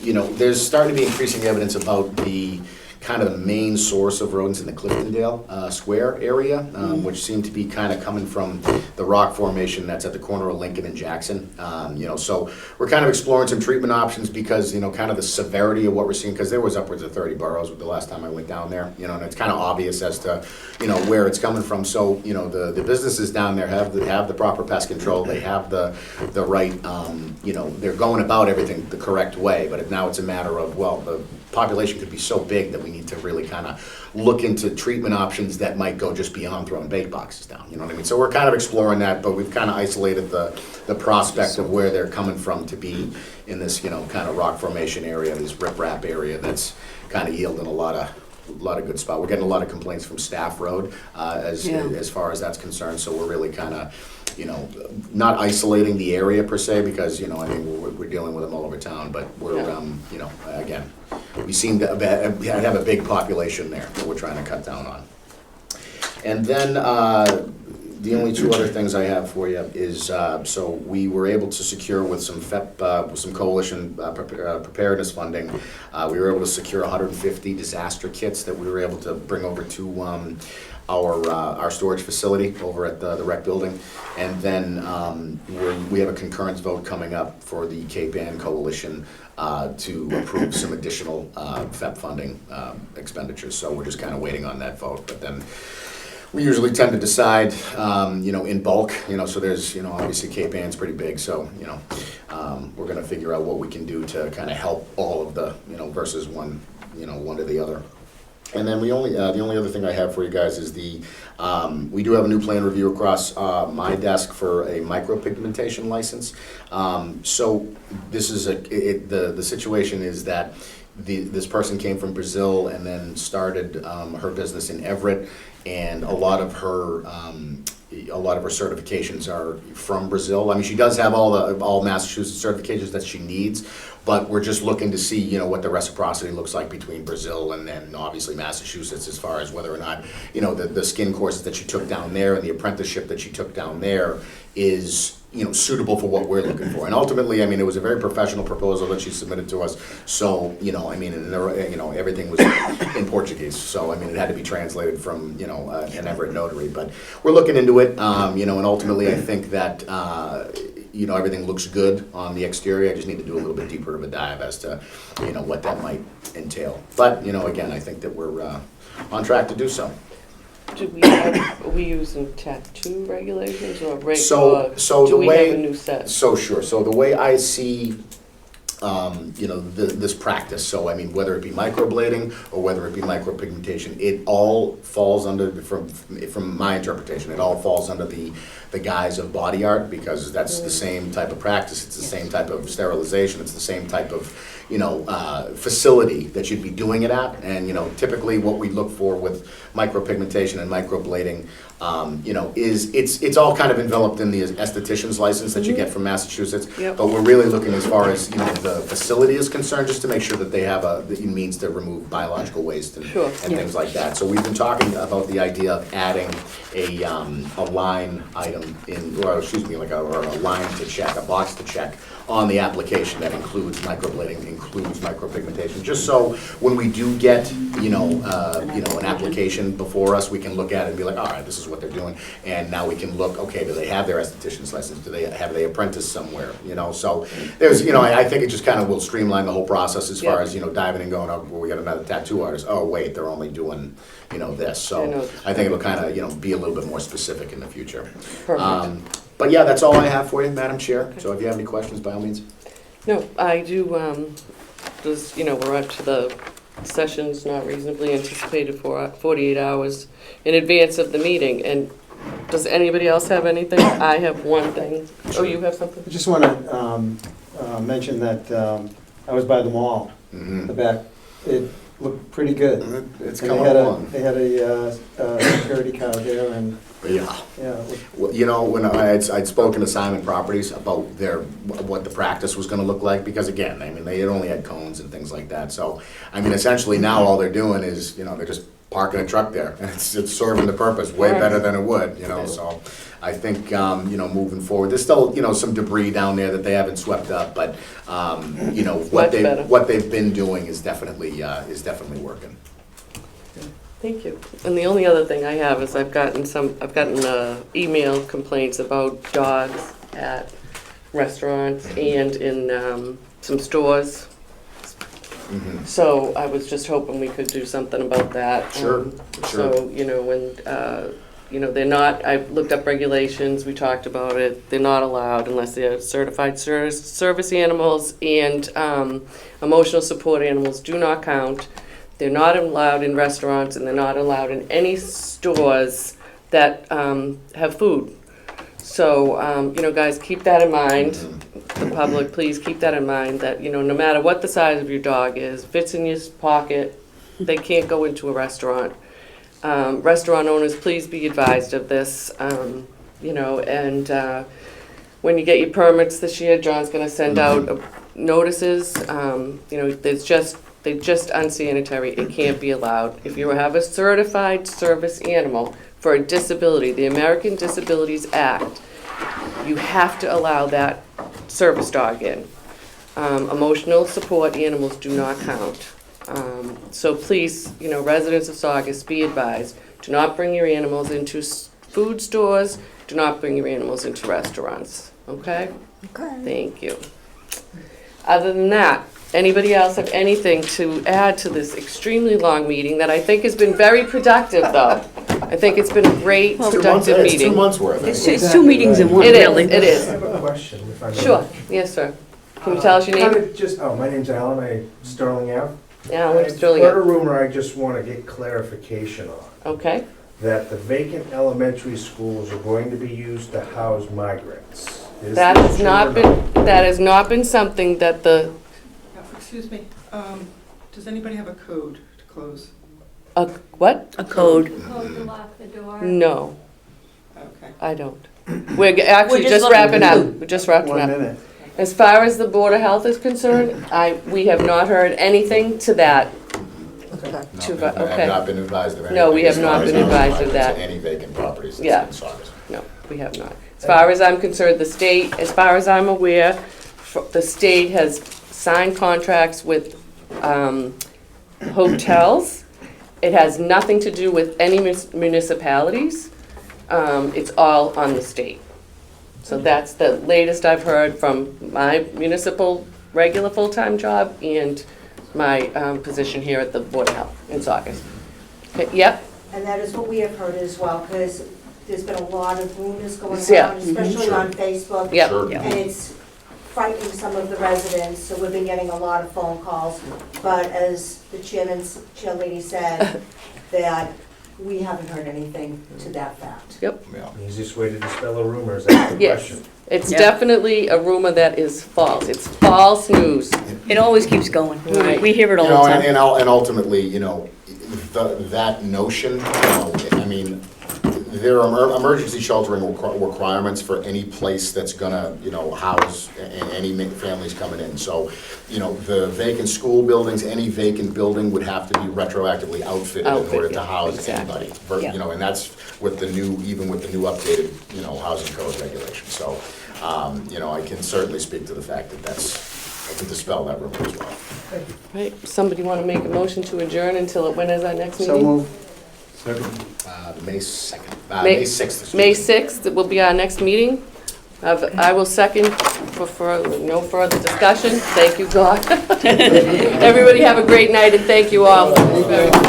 you know, there's starting to be increasing evidence about the kind of the main source of rodents in the Cliftondale Square area, which seem to be kind of coming from the rock formation that's at the corner of Lincoln and Jackson. You know, so we're kind of exploring some treatment options because, you know, kind of the severity of what we're seeing, because there was upwards of 30 burrows the last time I went down there, you know, and it's kind of obvious as to, you know, where it's coming from. So, you know, the businesses down there have the proper pest control. They have the right, you know, they're going about everything the correct way, but now it's a matter of, well, the population could be so big that we need to really kind of look into treatment options that might go just beyond throwing bait boxes down, you know what I mean? So we're kind of exploring that, but we've kind of isolated the prospect of where they're coming from to be in this, you know, kind of rock formation area, this riprap area that's kind of yielding a lot of good spot. We're getting a lot of complaints from Staff Road as far as that's concerned, so we're really kind of, you know, not isolating the area per se, because, you know, I mean, we're dealing with them all over town, but we're, you know, again, we seem to have a big population there that we're trying to cut down on. And then the only two other things I have for you is, so we were able to secure with some with some coalition preparedness funding, we were able to secure 150 disaster kits that we were able to bring over to our storage facility over at the rec building. And then we have a concurrence vote coming up for the Cape Ann Coalition to approve some additional FEP funding expenditures. So we're just kind of waiting on that vote. But then we usually tend to decide, you know, in bulk, you know, so there's, you know, obviously Cape Ann's pretty big, so, you know, we're going to figure out what we can do to kind of help all of the, you know, versus one to the other. And then the only other thing I have for you guys is we do have a new plan review across my desk for a micropigmentation license. So this is the situation is that this person came from Brazil and then started her business in Everett, and a lot of her certifications are from Brazil. I mean, she does have all Massachusetts certifications that she needs, but we're just looking to see, you know, what the reciprocity looks like between Brazil and then obviously Massachusetts as far as whether or not, you know, the skin courses that she took down there and the apprenticeship that she took down there is, you know, suitable for what we're looking for. And ultimately, I mean, it was a very professional proposal that she submitted to us. So, you know, I mean, and you know, everything was in Portuguese. So, I mean, it had to be translated from, you know, an Everett notary. But we're looking into it, you know, and ultimately I think that, you know, everything looks good on the exterior. I just need to do a little bit deeper of a dive as to, you know, what that might entail. But, you know, again, I think that we're on track to do so. Are we using tattoo regulations or So do the we way, have a new set? So sure. So the way I see, you know, this practice. So I mean, whether it be microblading or whether it be micropigmentation, it all falls under, from my interpretation, it all falls under the guise of body art, because that's the same type of practice. It's the same type of sterilization. It's the same type of, you know, facility that you'd be doing it at. And, you know, typically what we look for with micropigmentation and microblading, you know, is it's all kind of enveloped in the esthetician's license that you get from Massachusetts. Yep. But we're really looking as far as, you know, the facility is concerned, just to make sure that they have the means to remove biological waste and, Sure. and things like that. So we've been talking about the idea of adding a line item in, or excuse me, like or a line to check, a box to check on the application that includes microblading, includes micropigmentation, just so when we do get, you know, an application before us, we can look at it and be like, all right, this is what they're doing, and now we can look, okay, do they have their esthetician's license? Do they apprentice somewhere? You know, so there's, you know, I think it just kind of will streamline the whole process as far as, you know, diving and going, oh, well, we got another tattoo artist. Oh, wait, they're only doing, you know, this. So I think it'll kind of, you know, be a little bit more specific in the future. Perfect. But yeah, that's all I have for you, Madam Chair. So if you have any questions, by all means. No, I do, just, you know, we're up to the session's not reasonably anticipated for 48 hours in advance of the meeting. And does anybody else have anything? I have one thing. Oh, you have something? I just want to mention that I was by the mall, the back, it looked pretty good. It's And coming along. They had a security card there, and Yeah. yeah. Well, you know, when I'd spoken to Simon Properties about what the practice was gonna look like, because again, I mean, they had only had cones and things like that, so, I mean, essentially now all they're doing is, you know, they're just parking a truck there, and it's serving the purpose way better than it would, you know, so I think, you know, moving forward, there's still, you know, some debris down there that they haven't swept up, but, you know, what they've been doing is definitely working. Thank you. And the only other thing I have is I've gotten email complaints about dogs at restaurants and in some stores. Mm-hmm. So I was just hoping we could do something about that. Sure. So, you know, when, you know, they're not, I looked up regulations, we talked about it, they're not allowed unless they're certified service animals, and emotional support animals do not count. They're not allowed in restaurants, and they're not allowed in any stores that have food. So, you know, guys, keep that in mind. The public, please keep that in mind, that, you know, no matter what the size of your dog is, fits in your pocket, they can't go into a restaurant. Restaurant owners, please be advised of this, you know, and when you get your permits this year, John's gonna send out notices. You know, they're just unsanitary. It can't be allowed. If you have a certified service animal for a disability, the American Disabilities Act, you have to allow that service dog in. Emotional support animals do not count. So please, you know, residents of Saugus, be advised, do not bring your animals into food stores, do not bring your animals into restaurants, okay? Okay. Thank you. Other than that, anybody else have anything to add to this extremely long meeting that I think has been very productive, though? I think it's been a great, productive It's meeting. 2 months worth. It's 2 meetings in one, It is, really. it is. I have a question, if I may. Sure, yes, sir. Can you tell us your name? My name's Alan, I'm Sterling Ave. Yeah, we're I've Sterling heard a Ave. rumor I just want to get clarification on, Okay, that the vacant elementary schools are going to be used to house migrants. Is that this has true not or been, that has not been something that the, Excuse me, does anybody have a code to close? what? A code. Code to lock the door. No, Okay. I don't. We're actually just just looking wrapping for up. you. We're just wrapping One up. minute. As far as the Board of Health is concerned, we have not heard anything to that. No, To- I have not been advised of anything. No, we have as not far as been I'm advised of aware, that. to Any vacant properties Yeah. that's in Saugus. No, we have not. As far as I'm concerned, the state, as far as I'm aware, the state has signed contracts with hotels. It has nothing to do with any municipalities. It's all on the state. So that's the latest I've heard from my municipal regular full-time job and my position here at the Board of Health in Saugus. Okay, yep, And that is what we have heard as well, because there's been a lot of rumors going Yeah. around, especially on Facebook. yep. Sure. And it's frightening some of the residents, so we've been getting a lot of phone calls. But as the chairlady said, that we haven't heard anything to that fact. Yeah. Easiest way to dispel a rumor is ask a Yes. question. It's Yeah. definitely a rumor that is false. It's false news. It always keeps going. Right. We hear it all You know, the time. and ultimately, you know, that notion, you know, I mean, there are emergency sheltering requirements for any place that's gonna, you know, house any families coming in. So, you know, the vacant school buildings, any vacant building would have to be retroactively outfitted in order to house Exactly. anybody. Yeah. You know, and that's with the new, even with the new updated, you know, housing code regulations. So, you know, I can certainly speak to the fact that I can dispel that rumor as well. Right, somebody want to make a motion to adjourn until, when is our next So meeting? move. May 2nd, May- May 6th. excuse May me. 6th will be our next meeting. I will second for no further discussion. Thank you, God. Everybody have a great night and thank you all very much.